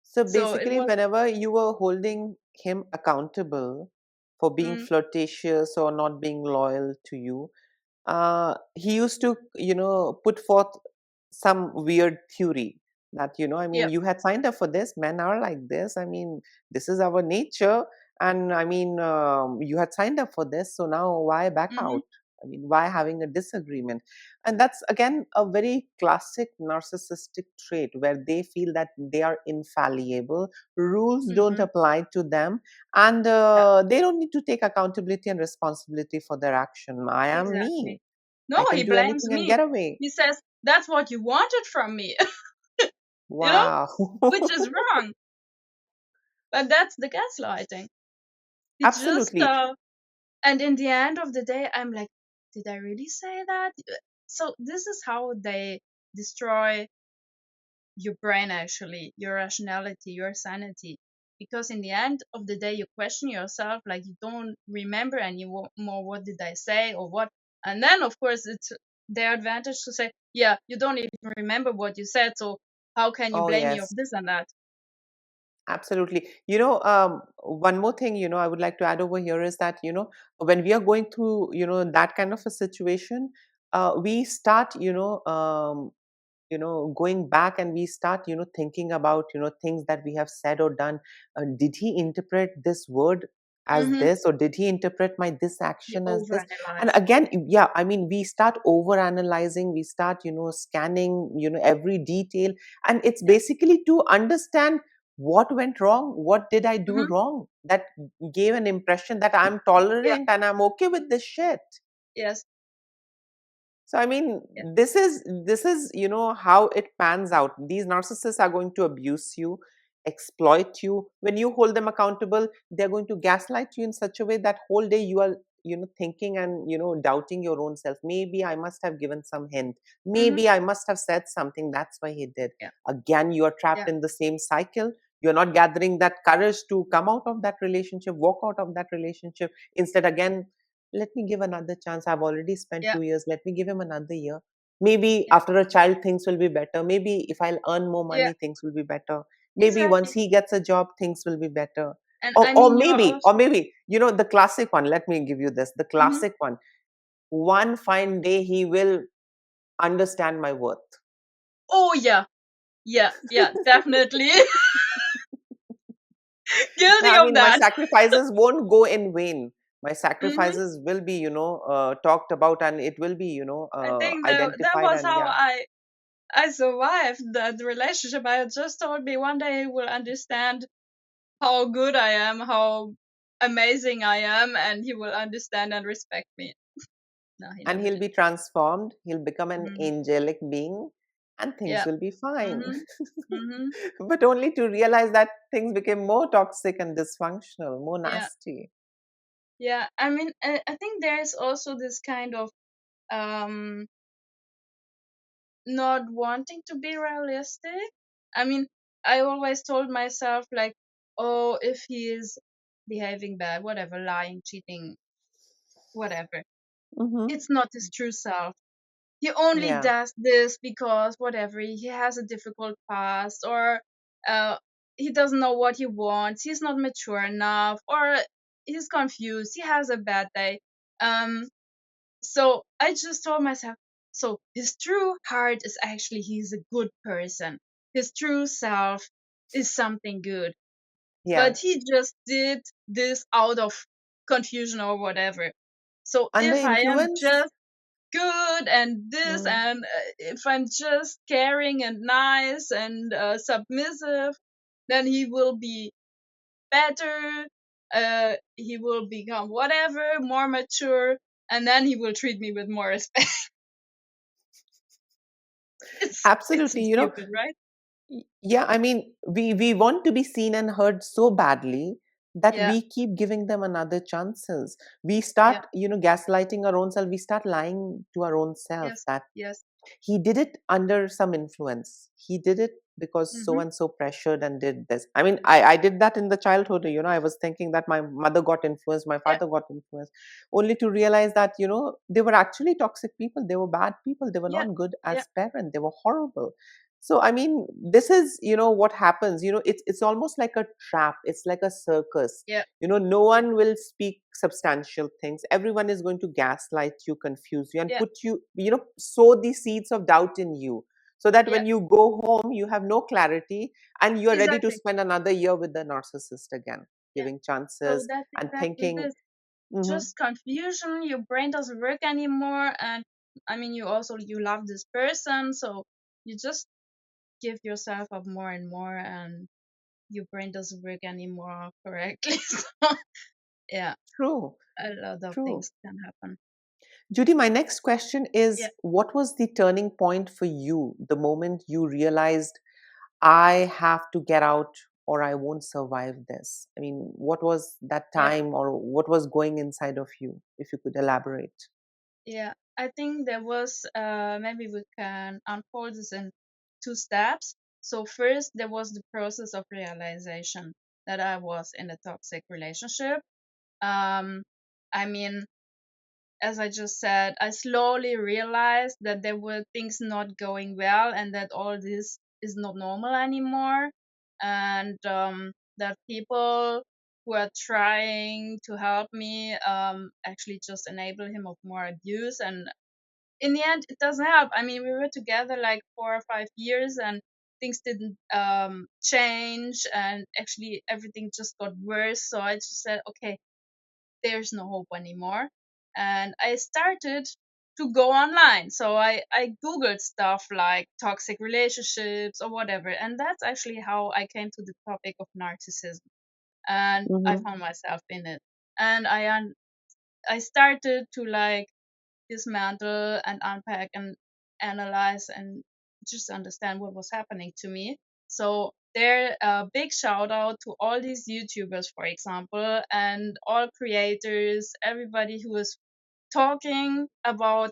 So it basically, was. whenever you were holding him accountable for being Mm, flirtatious or not being loyal to you, he used to, put forth some weird theory that, I mean, yep. you had signed up for this, men are like this. I mean, this is our nature. And I mean, you had signed up for this. So now why back Hmm. out? I mean, why having a disagreement? And that's again a very classic narcissistic trait where they feel that they are infallible, rules don't Hmm. apply to them, and Yeah, they don't need to take accountability and responsibility for their action. I am me. exactly. No, I can he do blames anything and me. get away. He says that's what you wanted from me. you know Wow. which is wrong, but that's the gaslighting. He just Absolutely. and in the end of the day, I'm like, did I really say that? So this is how they destroy your brain, actually, your rationality, your sanity. Because in the end of the day, you question yourself, like you don't remember anymore, what did I say or what. And then, of course, it's their advantage to say, yeah, you don't even remember what you said, so how can you Oh, blame me of yes. this and that? Absolutely. One more thing, I would like to add over here is that, when we are going through, that kind of a situation, we start, going back, and we start thinking about things that we have said or done. Did he interpret this word as Mm-hmm. this, or did he interpret my this You action as this? And overanalyze. again, yeah, I mean, we start over analyzing, we start scanning every detail, and it's Yeah. basically to understand what went wrong, what did I do Mm-hmm. wrong that gave an impression that I'm Yeah. tolerant and I'm okay with this shit. Yes. So I mean, Yeah. this is how it pans out. These narcissists are going to abuse you, exploit you. When you hold them accountable, they're going to gaslight you in such a way that whole day you are thinking and doubting your own self. Maybe I must have given some hint. Mm-hmm. Maybe I must have said something. That's why he did. Yeah. Again, you are trapped Yeah. in the same cycle. You're not gathering that courage to come out of that relationship, walk out of that relationship. Instead, again, let me give another chance. I've already spent Yeah. 2 years. Let me give him another year. Maybe Yeah. after a child, things will be better. Maybe if I'll earn more Yeah. money, things will be better. Maybe once Exactly. he gets a job, things will be better. And Or, I or mean, you're maybe, or also. maybe, the classic one. Let me give you this. The Mm-hmm. classic one. One fine day, he will understand my worth. Oh yeah. Yeah. Yeah. Definitely. Now, Guilty I of mean, my that. sacrifices won't go in vain. My Mm-hmm. sacrifices will be, talked about, and it will be, I think that identified. was And how yeah, I survived that relationship. I had just told me one day he will understand how good I am, how amazing I am, and he will understand and respect me. No, he and never he'll did. be transformed. He'll become an Hmm. angelic being, and things Yeah. will be fine. Mhm. Mhm. But only to realize that things became more toxic and dysfunctional, more Yeah. nasty. Yeah. I mean, I think there is also this kind of um not wanting to be realistic. I mean, I always told myself like, oh, if he is behaving bad, whatever, lying, cheating, whatever, Mm-hmm. it's not his true self. He only Yeah. does this because whatever, he has a difficult past, or uh he doesn't know what he wants, he's not mature enough, or he's confused, he has a bad day. So I just told myself, so his true heart is actually he's a good person, his true self is something good, Yeah. but he just did this out of confusion or whatever. So Under if I am influence. just good and this, Mm. and if I'm just caring and nice and submissive, then he will be better, he will become whatever, more mature, and then he will treat me with more respect. It's so Absolutely. stupid, right? Yeah, I mean, we want to be seen and heard so badly that Yeah. we keep giving them another chances. We start, Yeah. gaslighting our own self. We start lying to our own self Yes. that Yes. he did it under some influence. He did it because so Mhm. and so pressured and did this. I mean, I did that in the childhood. I was thinking that my mother got influenced, my Yeah. father got influenced, only to realize that they were actually toxic people. They were bad people. They were Yeah. not good Yeah. as parents. They were horrible. So I mean, this is what happens. It's almost like a trap. It's like a circus. Yeah. No one will speak substantial things. Everyone is going to gaslight you, confuse you, and Yeah. put you, sow these seeds of doubt in you, so that Yeah. when you go home, you have no clarity, and you're ready to Exactly. spend another year with the narcissist again, Yeah. giving So chances that's and exactly thinking. this. Mhm. Just confusion, your brain doesn't work anymore, and I mean, you love this person, so you just give yourself up more and more, and your brain doesn't work anymore correctly. So yeah, True, a lot of true. things can happen. Judy, my next question Yeah. is, what was the turning point for you, the moment you realized I have to get out or I won't survive this? I mean, what was that Yeah. time, or what was going inside of you, if you could elaborate? Yeah, I think there was maybe we can unfold this in two steps. So first there was the process of realization that I was in a toxic relationship. Um I mean, as I just said, I slowly realized that there were things not going well, and that all this is not normal anymore, and that people who are trying to help me actually just enable him of more abuse, and in the end, it doesn't help. I mean, we were together like 4 or 5 years, and things didn't change, and actually everything just got worse. So I just said, okay, there's no hope anymore, and I started to go online. So I googled stuff like toxic relationships or whatever, and that's actually how I came to the topic of narcissism, and I Mm-hmm. found myself in it, and I started to like dismantle and unpack and analyze and just understand what was happening to me. So there, a big shout out to all these YouTubers, for example, and all creators, everybody who is talking about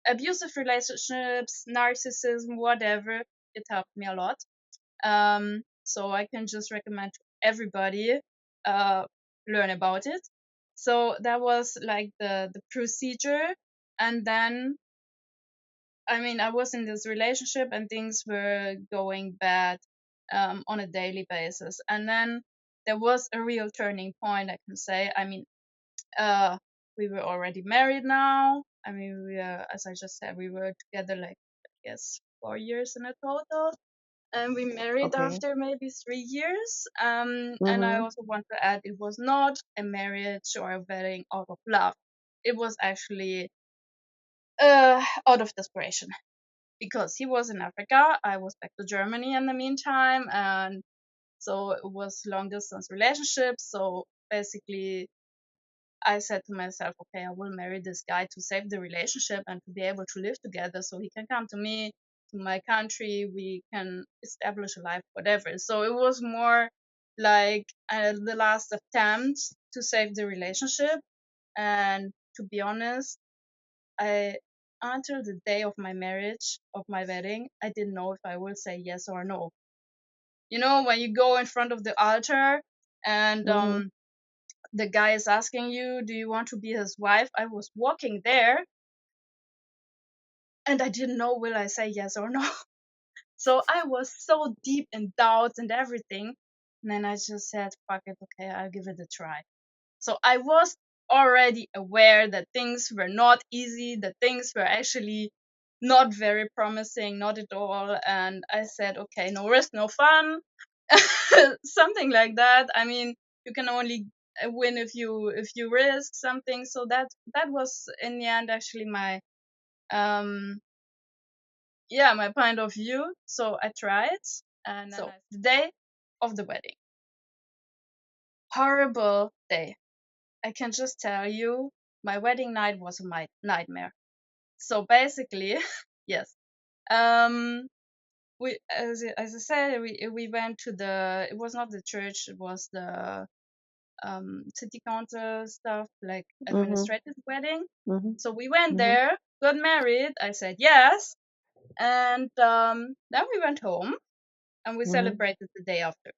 abusive relationships, narcissism, whatever. It helped me a lot. So I can just recommend to everybody uh, learn about it. So that was like the procedure, and then I mean I was in this relationship and things were going bad on a daily basis, and then there was a real turning point, I can say. I mean, uh, we were already married now. I mean, as I just said, we were together like I guess 4 years in a total, and we married Okay. after maybe 3 years. And I Mm-hmm. also want to add, it was not a marriage or a wedding out of love. It was actually out of desperation, because he was in Africa, I was back to Germany in the meantime, and so it was long distance relationship. So basically, I said to myself, okay, I will marry this guy to save the relationship and to be able to live together, so he can come to me, to my country, we can establish a life, whatever. So it was more like the last attempt to save the relationship. And to be honest, I, until the day of my marriage, of my wedding, I didn't know if I will say yes or no. You know, when you go in front of the altar and Mm-hmm. the guy is asking you, do you want to be his wife? I was walking there and I didn't know, will I say yes or no? So I was so deep in doubt and everything. And then I just said, fuck it, okay, I'll give it a try. So I was already aware that things were not easy, that things were actually not very promising, not at all. And I said, okay, no risk, no fun. Something like that. I mean, you can only win if you risk something. So that was in the end actually my um my point of view. So I tried, and then the day of the wedding, horrible day. I can just tell you, my wedding night was a nightmare. So basically, yes. Um, we, as I said, we went to the. It was not the church. It was the city council stuff, like Mm-hmm. administrative wedding. Mm-hmm. So we went Mm-hmm. there, got married. I said yes, and then we went home and we Mm-hmm. celebrated the day after.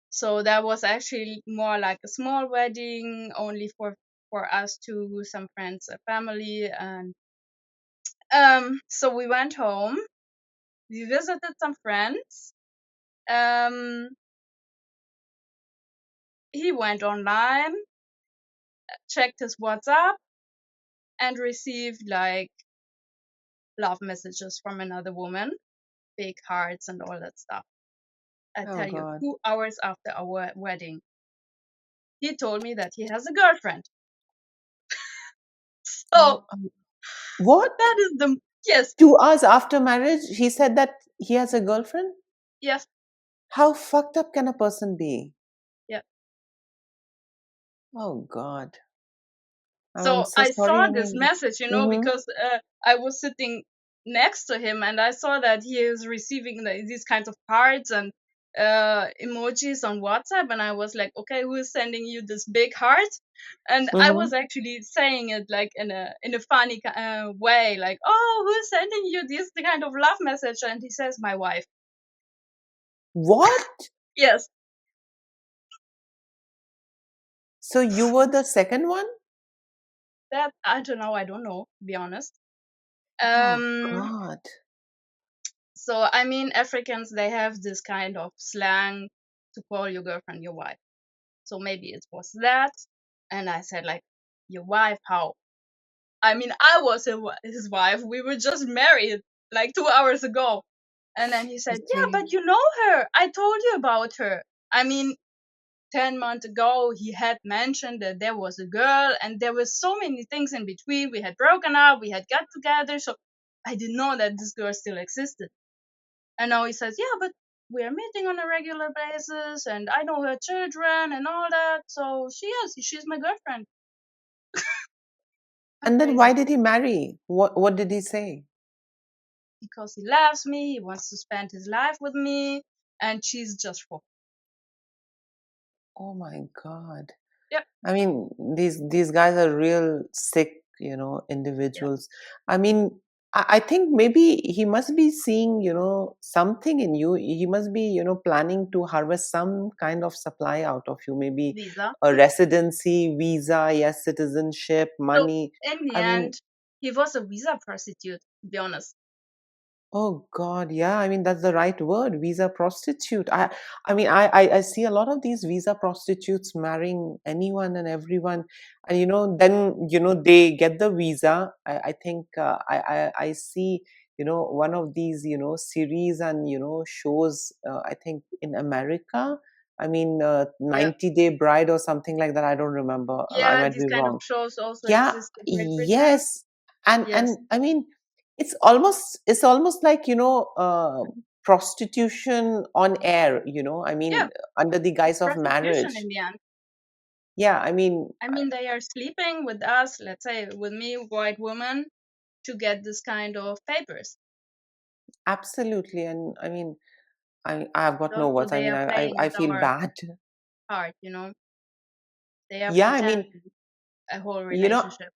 So that was actually more like a small wedding, only for us two, some friends, a family, and so we went home. We visited some friends. Um, he went online, checked his WhatsApp, and received like love messages from another woman, big hearts and all that stuff. I Oh tell you, God. 2 hours after our wedding, he told me that he has a girlfriend. So Oh, what? that is the yes, 2 hours after marriage, he said that he has a girlfriend? yes, How fucked up can a person be? yeah. Oh God. I'm So so I sorry. saw I this mean, message, mm-hmm. because I was sitting next to him and I saw that he is receiving these kinds of cards and emojis on WhatsApp, and I was like, okay, who is sending you this big heart? And I Mm-hmm. was actually saying it like in a funny way, like, oh, who is sending you this kind of love message? And he says, my wife. What? Yes, So you were the second one? that I don't know, to be honest. Oh Um, God. So, I mean, Africans, they have this kind of slang to call your girlfriend your wife. So maybe it was that. And I said, like, your wife, how? I mean, I was his wife. We were just married like 2 hours ago. And then he said, yeah, Okay. but you know her. I told you about her. I mean, 10 months ago, he had mentioned that there was a girl, and there were so many things in between. We had broken up, we had got together. So I didn't know that this girl still existed. And now he says, yeah, but we're meeting on a regular basis, and I know her children and all that. So she's my girlfriend. I'm And then why crazy. did he marry? What did he say? Because he loves me, he wants to spend his life with me, and she's just for. Oh my God. Yep. I mean, these guys are real sick, Yeah. individuals. I mean, I think maybe he must be seeing, something in you. He must be, planning to harvest some kind of supply out of you. Maybe Visa. a residency, visa, yes, citizenship, So money. in the I mean, end, he was a visa prostitute, to be honest. oh God, yeah. I mean, that's the right word, visa prostitute. I mean, I see a lot of these visa prostitutes marrying anyone and everyone, and then they get the visa. I think I see one of these series and shows. I think in America. I mean, Yeah. 90 Day Bride or something like that. I don't remember. I Yeah, might these be kind of wrong. shows also Yeah, exist in Great Britain. yes. And Yes. I mean, it's almost like, prostitution on air, I Yeah, mean, under the it's guise of prostitution marriage. in the end. Yeah, I mean, I mean, they are sleeping with us, let's say with me, white woman, to get this kind of papers. absolutely. And I mean, I've got no So words. I they mean, are I playing I with feel our bad. heart. They are Yeah, I mean, pretending a whole you know, relationship.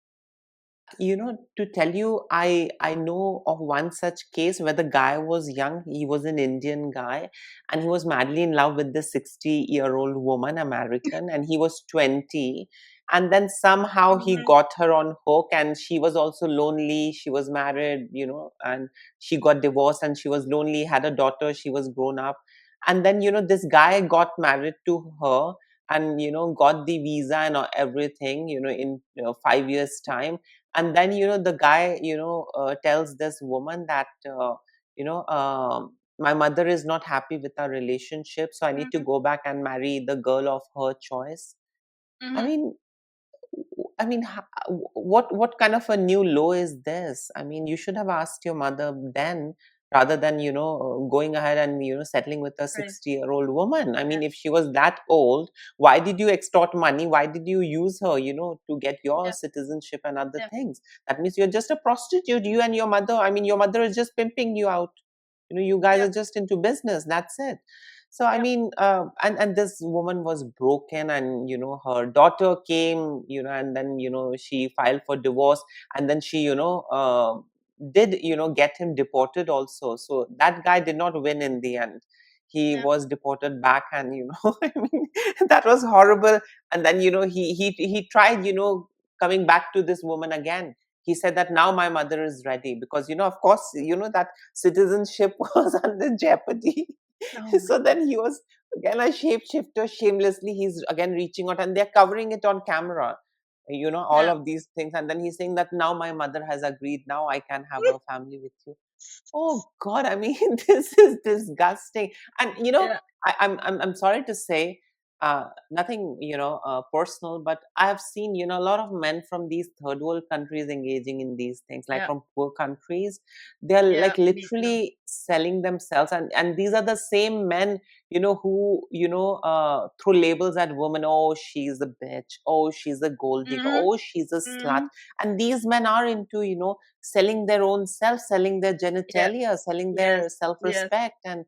to tell you, I know of one such case where the guy was young. He was an Indian guy, and he was madly in love with the 60-year-old woman, American, and he was 20. And then somehow he Hmm. got her on hook, and she was also lonely. She was married, and she got divorced, and she was lonely, had a daughter, she was grown up. And then this guy got married to her, and got the visa and everything, in 5 years time. And then the guy tells this woman that my mother is not happy with our relationship, so I need to Hmm. go back and marry the girl of her choice. i Hmm. mean what kind of a new law is this? I mean, you should have asked your mother then, rather than going ahead and settling with a Crazy. 60-year-old woman. I Yeah. mean, if she was that old, why did you extort money? Why did you use her, to get your Yeah. citizenship and other Yeah. things? That means you're just a prostitute, you and your mother. I mean, your mother is just pimping you out. You guys Yeah. are just into business, that's it. So I Yeah. mean, and this woman was broken, and her daughter came, and then she filed for divorce, and then she did get him deported also. So that guy did not win in the end. He Yeah. was deported back, and I mean, that was horrible. And then he tried coming back to this woman again. He said that now my mother is ready, because of course that citizenship was under jeopardy. Oh my So God. then he was again a shapeshifter shamelessly. He's again reaching out, and they're covering it on camera, all Yeah. of these things. And then he's saying that now my mother has agreed, now I can have a family with you. Oh God, I mean, this is disgusting. And Yeah. I'm sorry to say, nothing personal, but I have seen a lot of men from these third world countries engaging in these things, like Yeah. from poor countries. They're Yeah. like Me too. literally selling themselves, and these are the same men who throw labels at women. Oh, she's a bitch. Oh, she's a gold digger. Hmm. Oh, she's a slut. Hmm. And these men are into selling their own self, selling their Yeah. genitalia, selling Yes. their self Yes. respect. And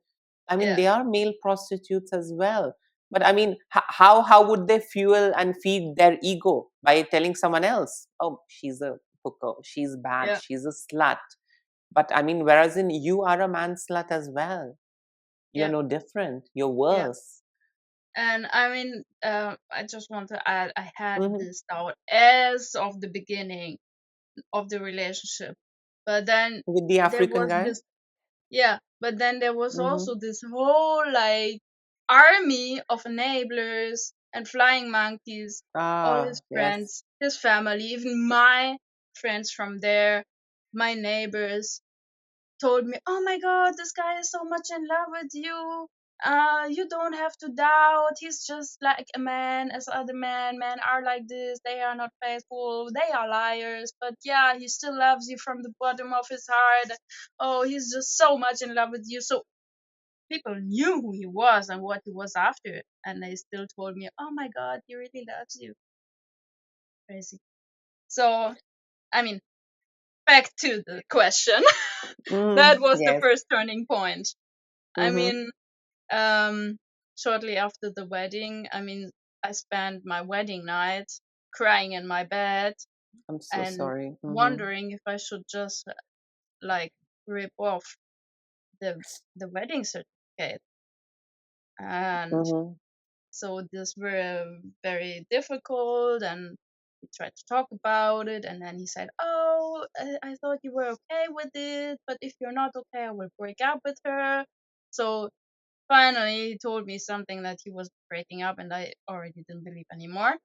I mean, Yeah. they are male prostitutes as well. But I mean, how would they fuel and feed their ego? By telling someone else, oh, she's a hooker, she's bad, Yeah. she's a slut. But I mean, whereas in you are a man slut as well. You're Yeah. no different. You're Yeah. worse. And I mean, I just want to add, I had Hmm. this doubt as of the beginning of the relationship, but then With the there African was guy. this, yeah, but then there was Hmm. also this whole like army of enablers and flying monkeys, all his Ah, yes. friends, his family, even my friends from there, my neighbors told me, "Oh my God, this guy is so much in love with you. You don't have to doubt. He's just like a man, as other men. Men are like this. They are not faithful. They are liars. But yeah, he still loves you from the bottom of his heart. Oh, he's just so much in love with you." So people knew who he was and what he was after, and they still told me, "Oh my God, he really loves you." Crazy. So, I mean, back to the question. That was the Yes. first turning point. I Mm-hmm. mean, shortly after the wedding, I mean, I spent my wedding night crying in my bed I'm so and sorry. Mm-hmm. wondering if I should just like rip off the the wedding certificate. And Mm-hmm. so this were very difficult, and we tried to talk about it, and then he said, "Oh, I thought you were okay with it, but if you're not okay, I will break up with her." So finally, he told me something that he was breaking up, and I already didn't believe anymore.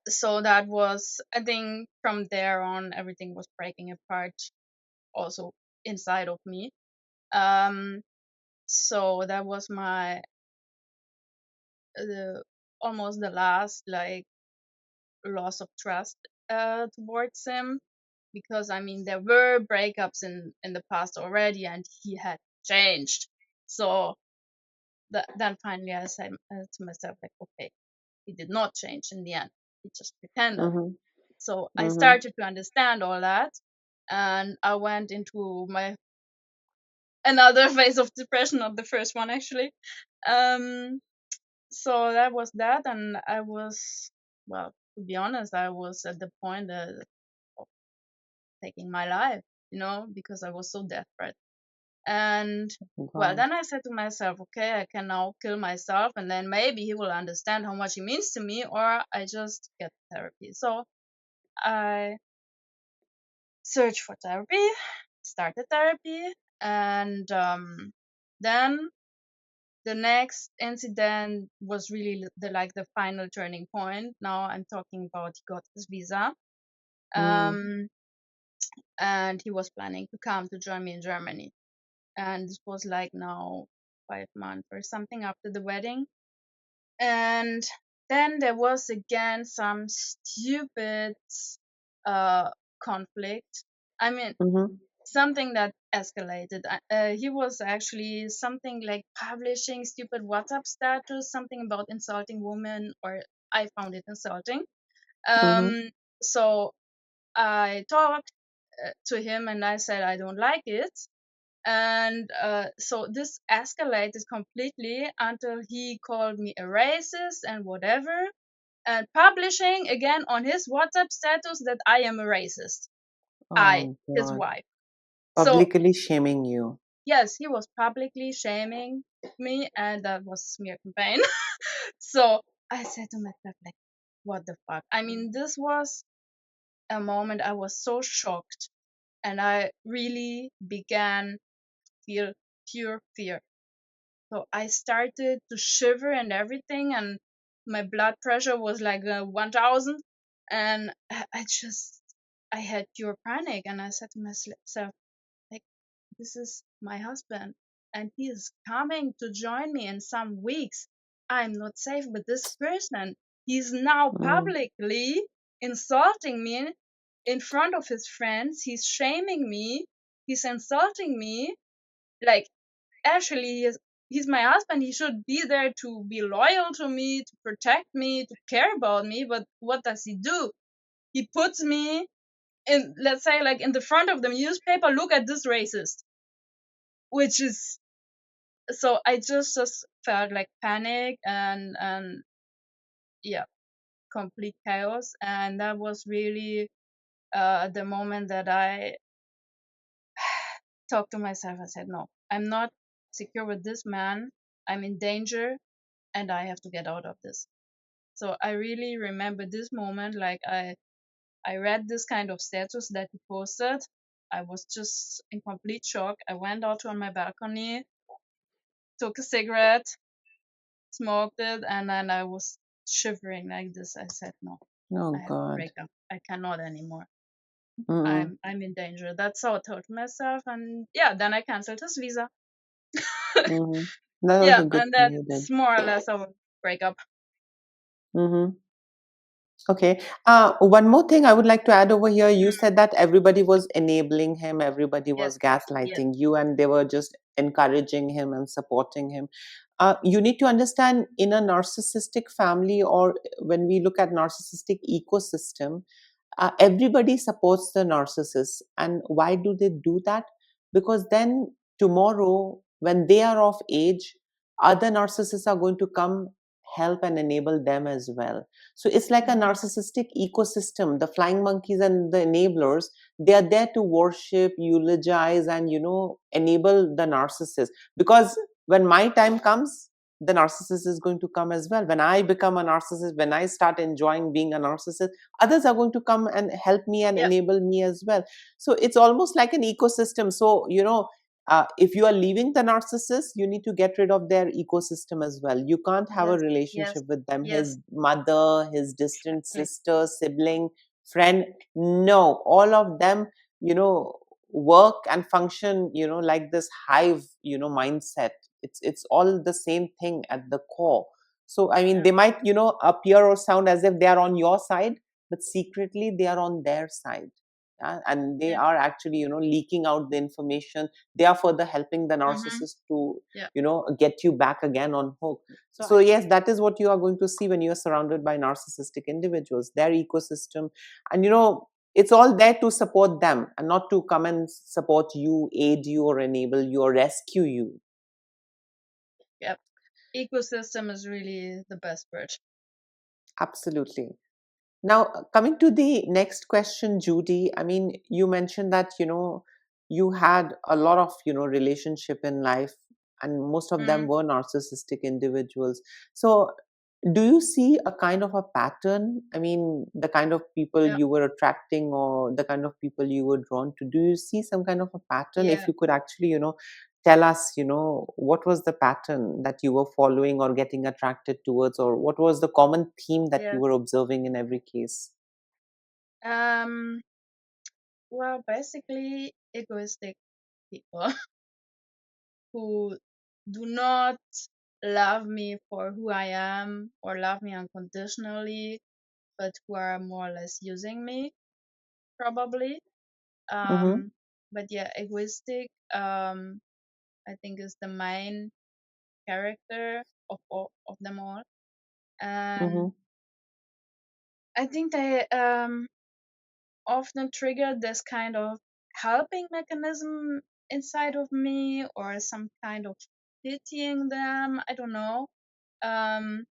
So that was, I think, from there on, everything was breaking apart, also inside of me. Um, so that was my almost the last like loss of trust towards him, because I mean there were breakups in the past already, and he had changed. So then finally I said to myself, like, okay, he did not change in the end. He just pretended. Mm-hmm. So I Mm-hmm. started to understand all that, and I went into my another phase of depression, not the first one actually. Um, so that was that, and I was, well, to be honest, I was at the point of taking my life, because I was so desperate. And well, God. then I said to myself, okay, I can now kill myself, and then maybe he will understand how much he means to me, or I just get therapy. So I searched for therapy, started therapy, and then the next incident was really the final turning point. Now I'm talking about, he got his visa, Mm. um, and he was planning to come to join me in Germany. And this was like now 5 months or something after the wedding. And then there was again some stupid uh, conflict. I mean, Mm-hmm. something that escalated. He was actually something like publishing stupid WhatsApp status, something about insulting women, or I found it insulting. Mm-hmm. Um, so I talked to him and I said I don't like it. And so this escalated completely until he called me a racist and whatever, and publishing again on his WhatsApp status that I am a racist. I, Oh his God. wife. So Publicly shaming you. yes, he was publicly shaming me, and that was smear campaign. So I said to myself, like, what the fuck? I mean, this was a moment I was so shocked, and I really began feel pure fear. So I started to shiver and everything, and my blood pressure was like 1,000, and I had pure panic, and I said to myself, like, this is my husband, and he is coming to join me in some weeks. I'm not safe with this person. He's now Mm. publicly insulting me in front of his friends. He's shaming me. He's insulting me. Like, actually, he's my husband. He should be there to be loyal to me, to protect me, to care about me. But what does he do? He puts me in, let's say, like in the front of the newspaper. Look at this racist, which is, so I just felt like panic and yeah, complete chaos. And that was really the moment that I talked to myself. I said, no, I'm not secure with this man. I'm in danger, and I have to get out of this. So I really remember this moment. Like, I read this kind of status that he posted. I was just in complete shock. I went out on my balcony, took a cigarette, smoked it, and then I was shivering like this. I said, no. Oh I have to God. break up. I cannot anymore. Mm-mm. I'm in danger. That's how I told myself, and yeah, then I canceled his visa. Mm-hmm. That was Yeah, a good and thing you did. that's more or less our breakup. Mm-hmm. Okay. One more thing I would like to add over here. You Mm, said that everybody was enabling him, everybody yes, was yes, gaslighting you, and they were just encouraging him and supporting him. You need to understand in a narcissistic family, or when we look at narcissistic ecosystem, everybody supports the narcissist. And why do they do that? Because then tomorrow, when they are of age, other narcissists are going to come help and enable them as well. So it's like a hmm, narcissistic ecosystem. The flying monkeys and the enablers, they are there to worship, eulogize, and enable the narcissist. Because when my time comes, the narcissist is going to come as well. When I become a narcissist, when I start enjoying being a narcissist, others are going to come and help me and yeah, enable me as well. So it's almost like an ecosystem. So if you are leaving the narcissist, you need to get rid of their ecosystem as well. You can't have a yes, yes, relationship with them, his yes, mother, his distant exactly. sister, sibling, friend. No, all of them, you know work and function, like this hive, mindset. It's all the same thing at the core. So I mean, Yeah, they might, appear or sound as if they are on your side, but secretly they are on their side. Yeah? And they yeah, are actually, leaking out the information. They are further helping the hmm, narcissist to, yeah, get you back again on hook. So right. yes, that is what you are going to see when you are surrounded by narcissistic individuals, their ecosystem. And it's all there to support them and not to come and support you, aid you, or enable you, or rescue you. Yep. Ecosystem is really the best word. Absolutely. Now, coming to the next question, Judy, I mean, you mentioned that, you had a lot of, relationship in life, and most of them Mm, were narcissistic individuals. So, do you see a kind of a pattern? I mean, the kind of people yeah, you were attracting or the kind of people you were drawn to, do you see some kind of a pattern? If yeah. you could actually, tell us, what was the pattern that you were following or getting attracted towards, or what was the common theme that you Yes. were observing in every case? Um. Well, basically, egoistic people who do not love me for who I am or love me unconditionally, but who are more or less using me, probably. Mhm, Um. But yeah, egoistic. I think is the main character of them all, and mhm, I think they often trigger this kind of helping mechanism inside of me or some kind of pitying them. I don't know. Um,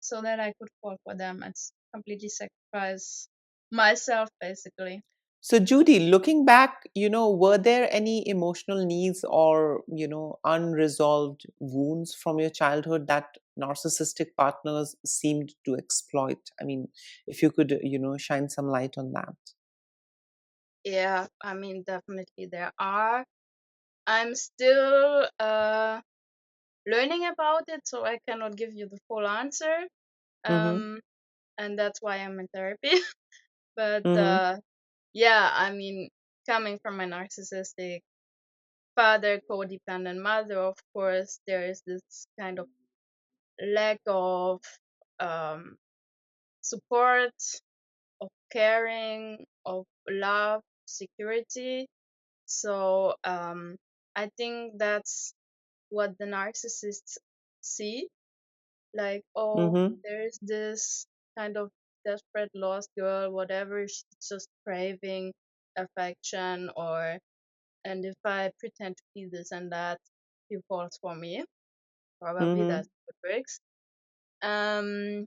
so that I could fall for them and completely sacrifice myself, basically. So, Judy, looking back, were there any emotional needs or, unresolved wounds from your childhood that narcissistic partners seemed to exploit? I mean, if you could, shine some light on that. Yeah, I mean, definitely there are. I'm still learning about it, so I cannot give you the full answer. Mm-hmm. Um, and that's why I'm in therapy. But Mm-hmm. yeah, I mean, coming from a narcissistic father, codependent mother, of course, there is this kind of lack of um, support, of caring, of love, security. So I think that's what the narcissists see. Like, oh, Mm-hmm. there's this kind of desperate lost girl, whatever, she's just craving affection, or and if I pretend to be this and that, he falls for me. Probably Mm-hmm. that's what works. Um,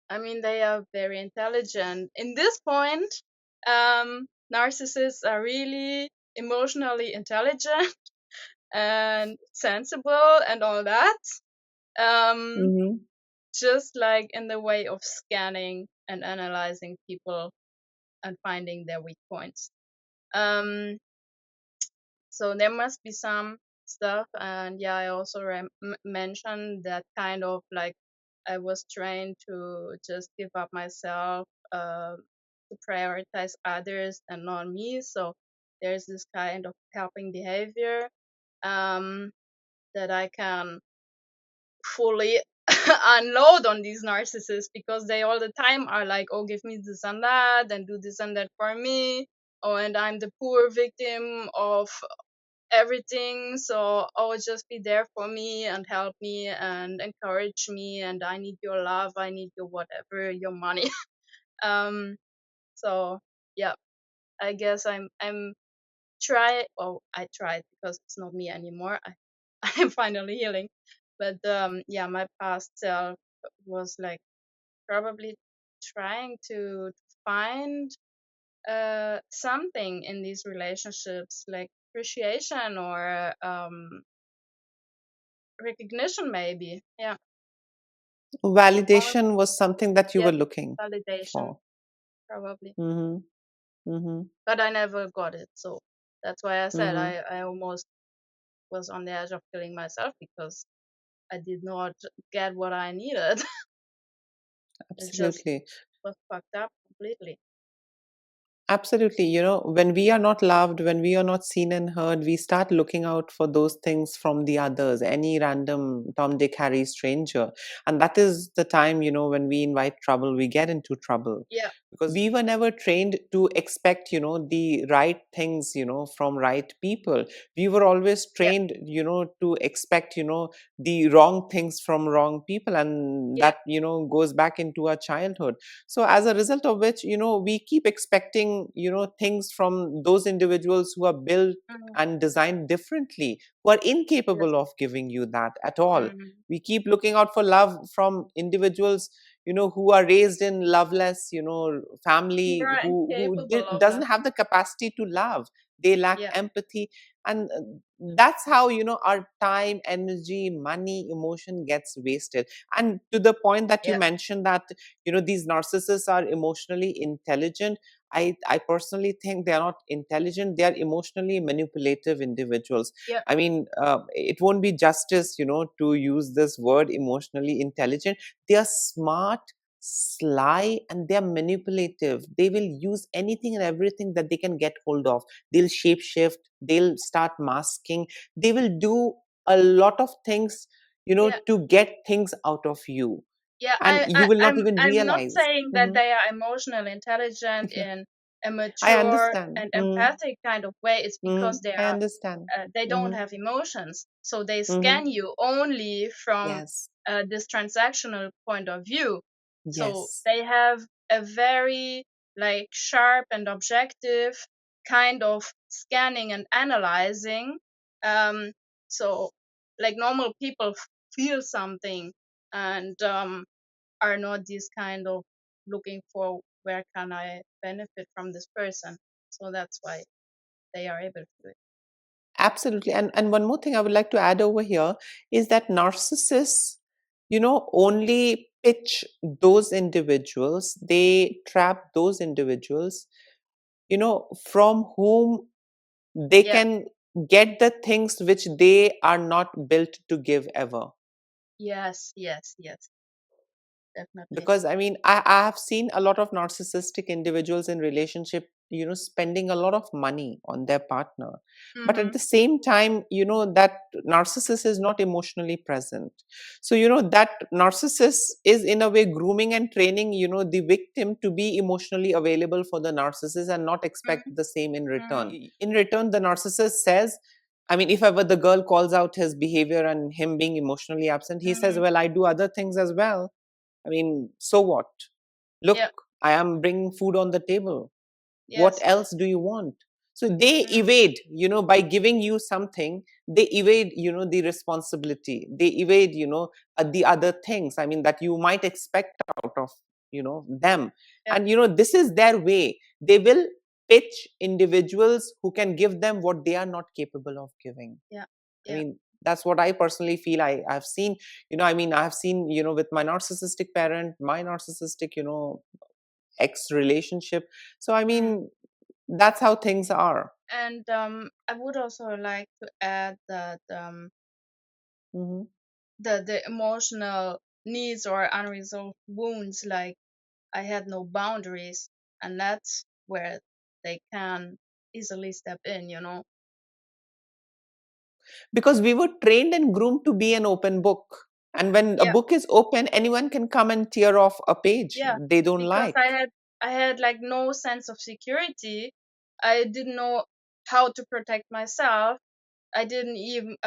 I mean, they are very intelligent. In this point, narcissists are really emotionally intelligent and sensible and all that. Um, Mm-hmm. just like in the way of scanning and analyzing people and finding their weak points. Um, so there must be some stuff, and yeah, I also mentioned that kind of like I was trained to just give up myself, to prioritize others and not me. So there's this kind of helping behavior, um, that I can fully unload on these narcissists, because they all the time are like, oh, give me this and that, and do this and that for me. Oh, and I'm the poor victim of everything. So, oh, just be there for me and help me and encourage me. And I need your love. I need your whatever, your money. um. So yeah, I guess I'm try. Oh, I tried, because it's not me anymore. I'm finally healing. But yeah, my past self was like probably trying to find something in these relationships, like appreciation or recognition, maybe. Yeah, almost. Validation was something that you were Yes, looking validation, for. probably. Mm-hmm. Mm-hmm. But I never got it. So that's why I said Mm-hmm. I almost was on the edge of killing myself, because I did not get what I needed. It just Absolutely. was fucked up completely. Absolutely. When we are not loved, when we are not seen and heard, we start looking out for those things from the others, any random Tom, Dick, Harry stranger. And that is the time, when we invite trouble, we get into trouble. Yeah, Because we were never trained to expect, the right things, from right people. We were always yeah, trained, to expect, the wrong things from wrong people. And yeah. that, goes back into our childhood. So as a result of which, we keep expecting, things from those individuals who are built Mm, and designed differently, who are yes. incapable of giving you that at all. Mm. We keep looking out for love from individuals, who are raised in loveless, family, You're who incapable of doesn't that. have the capacity to love. They lack Yeah. empathy. And that's how, our time, energy, money, emotion gets wasted. And to the point that you Yeah. mentioned, that these narcissists are emotionally intelligent. I personally think they are not intelligent. They are emotionally manipulative individuals. Yeah. I mean, it won't be justice, to use this word emotionally intelligent. They are smart, sly, and they are manipulative. They will use anything and everything that they can get hold of. They'll shapeshift, they'll start masking, they will do a lot of things, Yeah. to get things out of you, Yeah. and you will not even I'm not realize. saying that Mhm. they are emotionally intelligent Yeah, in a I mature understand. and Mm, empathic kind of way. It's because I understand. they don't Hmm. have emotions, so they Hmm. scan you only from Yes. this transactional point of view. So Yes. they have a very like sharp and objective kind of scanning and analyzing. um so like normal people feel something, and are not these kind of looking for where can I benefit from this person. So that's why they are able to do it. Absolutely. And one more thing I would like to add over here is that narcissists, only pitch those individuals, they trap those individuals, from whom they Yeah. can get the things which they are not built to give ever. Yes, yes, yes, definitely. Because I mean, I have seen a lot of narcissistic individuals in relationship, spending a lot of money on their partner, but at Mm-hmm. the same time, that narcissist is not emotionally present. So that narcissist is in a way grooming and training, the victim to be emotionally available for the narcissist and not expect the same in Mm-hmm. return. In return, the narcissist says, I mean, if ever the girl calls out his behavior and him being emotionally absent, he says, Mm-hmm. well, I do other things as well. I mean, so what? Look, Yeah. I am bringing food on the table. What Yes, yes. else do you want? So they Mm. evade, by giving you something, they evade, the responsibility. They evade, the other things, I mean, that you might expect out of, them. Yeah. And, this is their way. They will pitch individuals who can give them what they are not capable of giving. Yeah. I Yeah. mean, that's what I personally feel. I've seen, I mean, I've seen, with my narcissistic parent, my narcissistic, ex relationship. So, I Mm. mean, that's how things are. And I would also like to add that Hmm. the emotional needs or unresolved wounds, like I had no boundaries, and that's where they can easily step in. Because we were trained and groomed to be an open book. And when a Yeah, book is open, anyone can come and tear off a page yeah, they don't because like. I had like no sense of security. I didn't know how to protect myself. I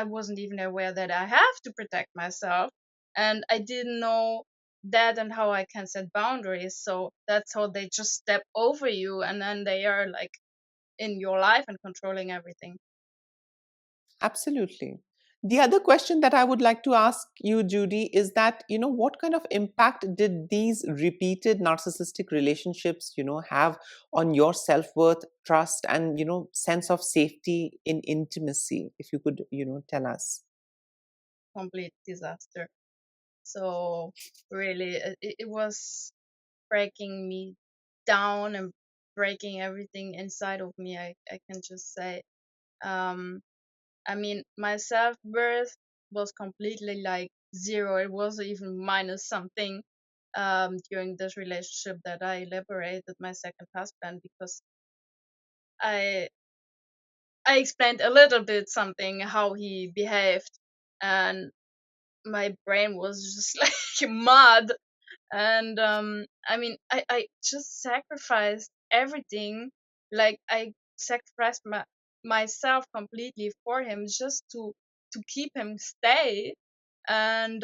wasn't even aware that I have to protect myself, and I didn't know that and how I can set boundaries. So that's how they just step over you, and then they are like in your life and controlling everything. Absolutely. The other question that I would like to ask you, Judy, is that, what kind of impact did these repeated narcissistic relationships, have on your self-worth, trust, and, sense of safety in intimacy? If you could, tell us. Complete disaster. So really, it was breaking me down and breaking everything inside of me. I can just say. Um, I mean, my self worth was completely like zero. It was even minus something during this relationship that I liberated my second husband, because I I explained a little bit something how he behaved, and my brain was just like mud. And I mean, I just sacrificed everything. Like I sacrificed myself completely for him, just to keep him stay. And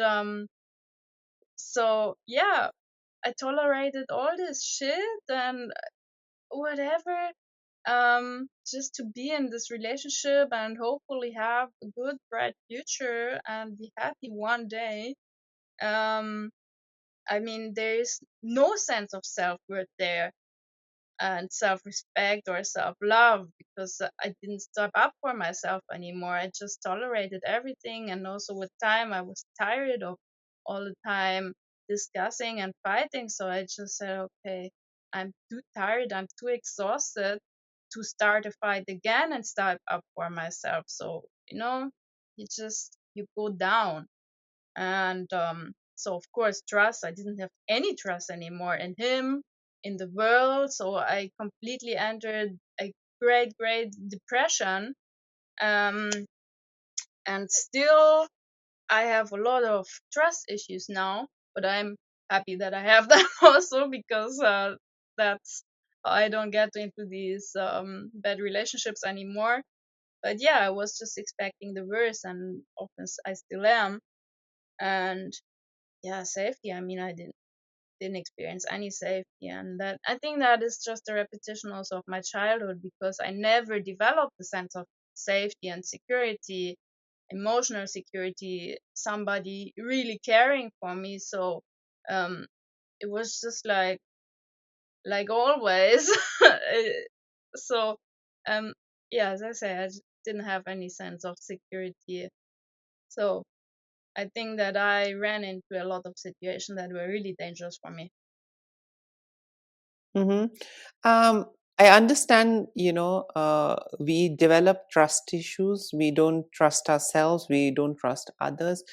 so yeah, I tolerated all this shit and whatever, just to be in this relationship and hopefully have a good bright future and be happy one day. um I mean, there is no sense of self-worth there, and self-respect or self-love, because I didn't step up for myself anymore. I just tolerated everything, and also with time I was tired of all the time discussing and fighting. So I just said, okay, I'm too tired, I'm too exhausted to start a fight again and step up for myself. So you go down. And so of course, trust, I didn't have any trust anymore in him, in the world. So I completely entered a great depression. um and still I have a lot of trust issues now, but I'm happy that I have them also, because that's how I don't get into these bad relationships anymore. But yeah, I was just expecting the worst, and often I still am. And yeah, safety, I mean, I didn't experience any safety, and that, I think, that is just a repetition also of my childhood, because I never developed the sense of safety and security, emotional security, somebody really caring for me. So um it was just like always. So um yeah, as I say, I just didn't have any sense of security. So I think that I ran into a lot of situations that were really dangerous for me. Mm-hmm. I understand, we develop trust issues. We don't trust ourselves. We don't trust others.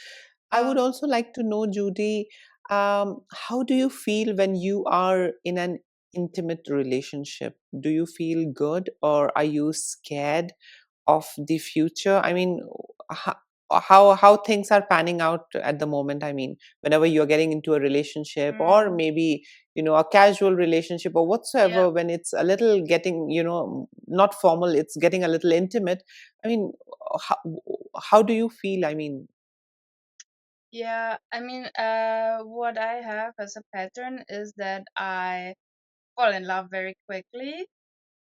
I uh would also like to know, Judy, how do you feel when you are in an intimate relationship? Do you feel good, or are you scared of the future? I mean, ho- how things are panning out at the moment. I mean, whenever you're getting into a relationship, or mm, maybe a casual relationship or yeah, whatsoever, when it's a little getting not formal, it's getting a little intimate. I mean, how, how do you feel? I mean. yeah, I mean, what I have as a pattern is that I fall in love very quickly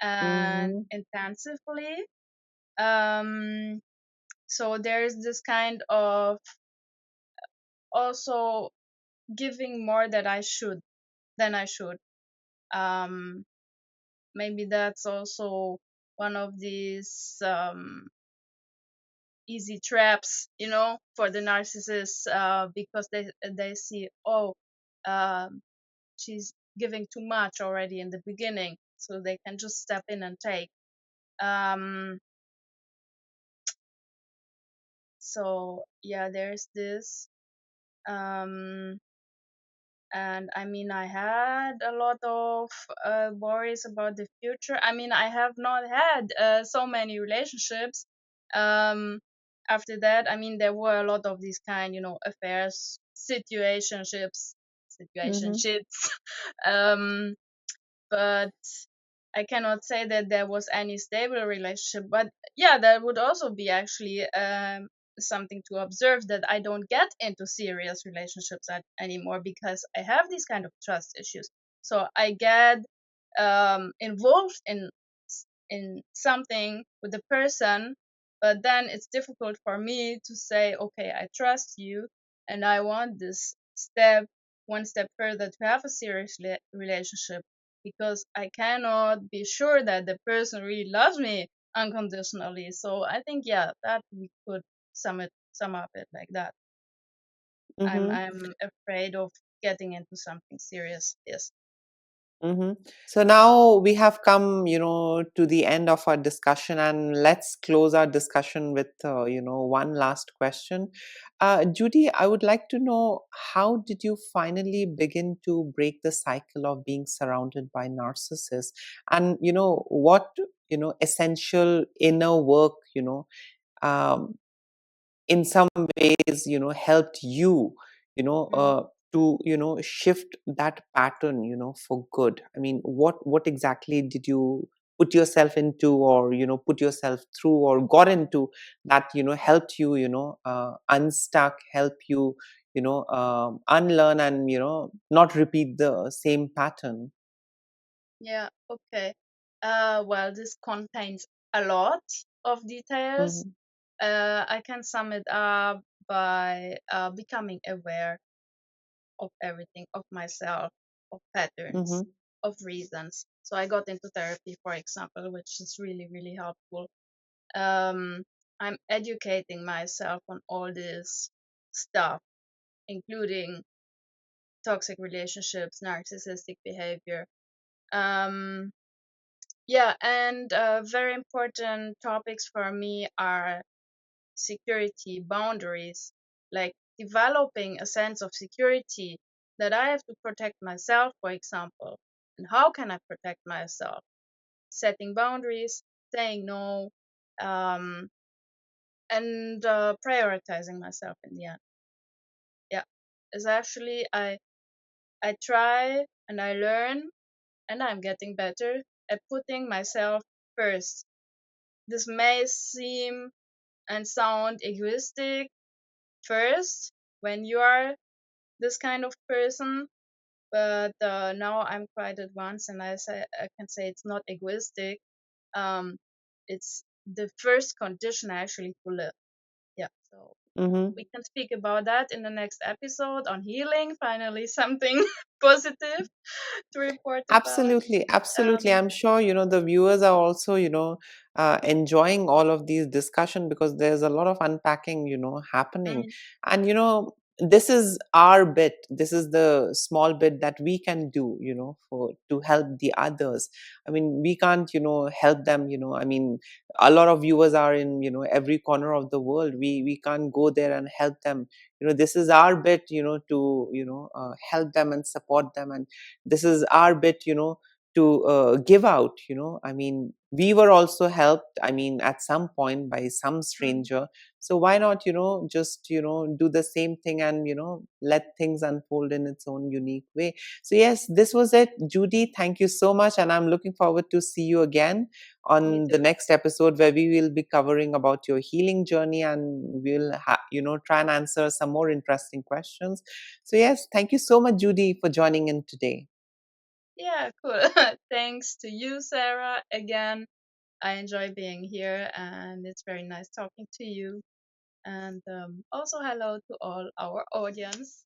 and Mhm. intensively. um so there's this kind of also giving more that I should than I should. um Maybe that's also one of these easy traps, for the narcissists, because they see, oh, um she's giving too much already in the beginning, so they can just step in and take. um so yeah, there's this. And I mean, I had a lot of worries about the future. I mean, I have not had so many relationships. Um, After that, I mean, there were a lot of these kind, affairs, Mhm. situationships. um, but I cannot say that there was any stable relationship, but yeah, that would also be actually something to observe, that I don't get into serious relationships anymore because I have these kind of trust issues. So I get involved in something with the person, but then it's difficult for me to say, okay, I trust you, and I want this one step further to have a serious relationship, because I cannot be sure that the person really loves me unconditionally. So I think, yeah, that we could sum up it like that. Mhm. I'm afraid of getting into something serious. Yes. Mm-hmm. So now we have come, to the end of our discussion, and let's close our discussion with, one last question. Judy, I would like to know, how did you finally begin to break the cycle of being surrounded by narcissists? And, what, essential inner work, um, in some ways helped you you know Mm. to shift that pattern for good. I mean, what exactly did you put yourself into, or put yourself through or got into, that helped you unstuck, help you unlearn, and not repeat the same pattern. Yeah. Okay. Well, this contains a lot of details. Mm-hmm. I can sum it up by becoming aware of everything, of myself, of patterns, Mm-hmm. of reasons. So I got into therapy, for example, which is really, really helpful. Um, I'm educating myself on all this stuff, including toxic relationships, narcissistic behavior. Um, yeah, and very important topics for me are security, boundaries, like developing a sense of security, that I have to protect myself, for example. And how can I protect myself? Setting boundaries, saying no, um, and prioritizing myself in the end. Yeah, it's actually, I try and I learn, and I'm getting better at putting myself first. This may seem and sound egoistic first when you are this kind of person, but now I'm quite advanced, and I can say it's not egoistic. Um, it's the first condition actually to live. Yeah, so Mm-hmm. we can speak about that in the next episode on healing. Finally, something positive to report about. Absolutely, absolutely. Um, I'm sure, the viewers are also, enjoying all of these discussion, because there's a lot of unpacking, happening. mm, And, this is our bit. This is the small bit that we can do, for to help the others. I mean, we can't, help them, I mean, a lot of viewers are in, every corner of the world. We can't go there and help them. This is our bit, to, help them and support them. And this is our bit to give out. I mean, we were also helped, I mean, at some point, by some mm, stranger. So why not just do the same thing, and let things unfold in its own unique way. So yes, this was it, Judy. Thank you so much, and I'm looking forward to see you again me on the too. next episode, where we will be covering about your healing journey, and we'll try and answer some more interesting questions. So yes, thank you so much, Judy, for joining in today. Yeah, cool. Thanks to you, Sarah. Again, I enjoy being here, and it's very nice talking to you. And also, hello to all our audience.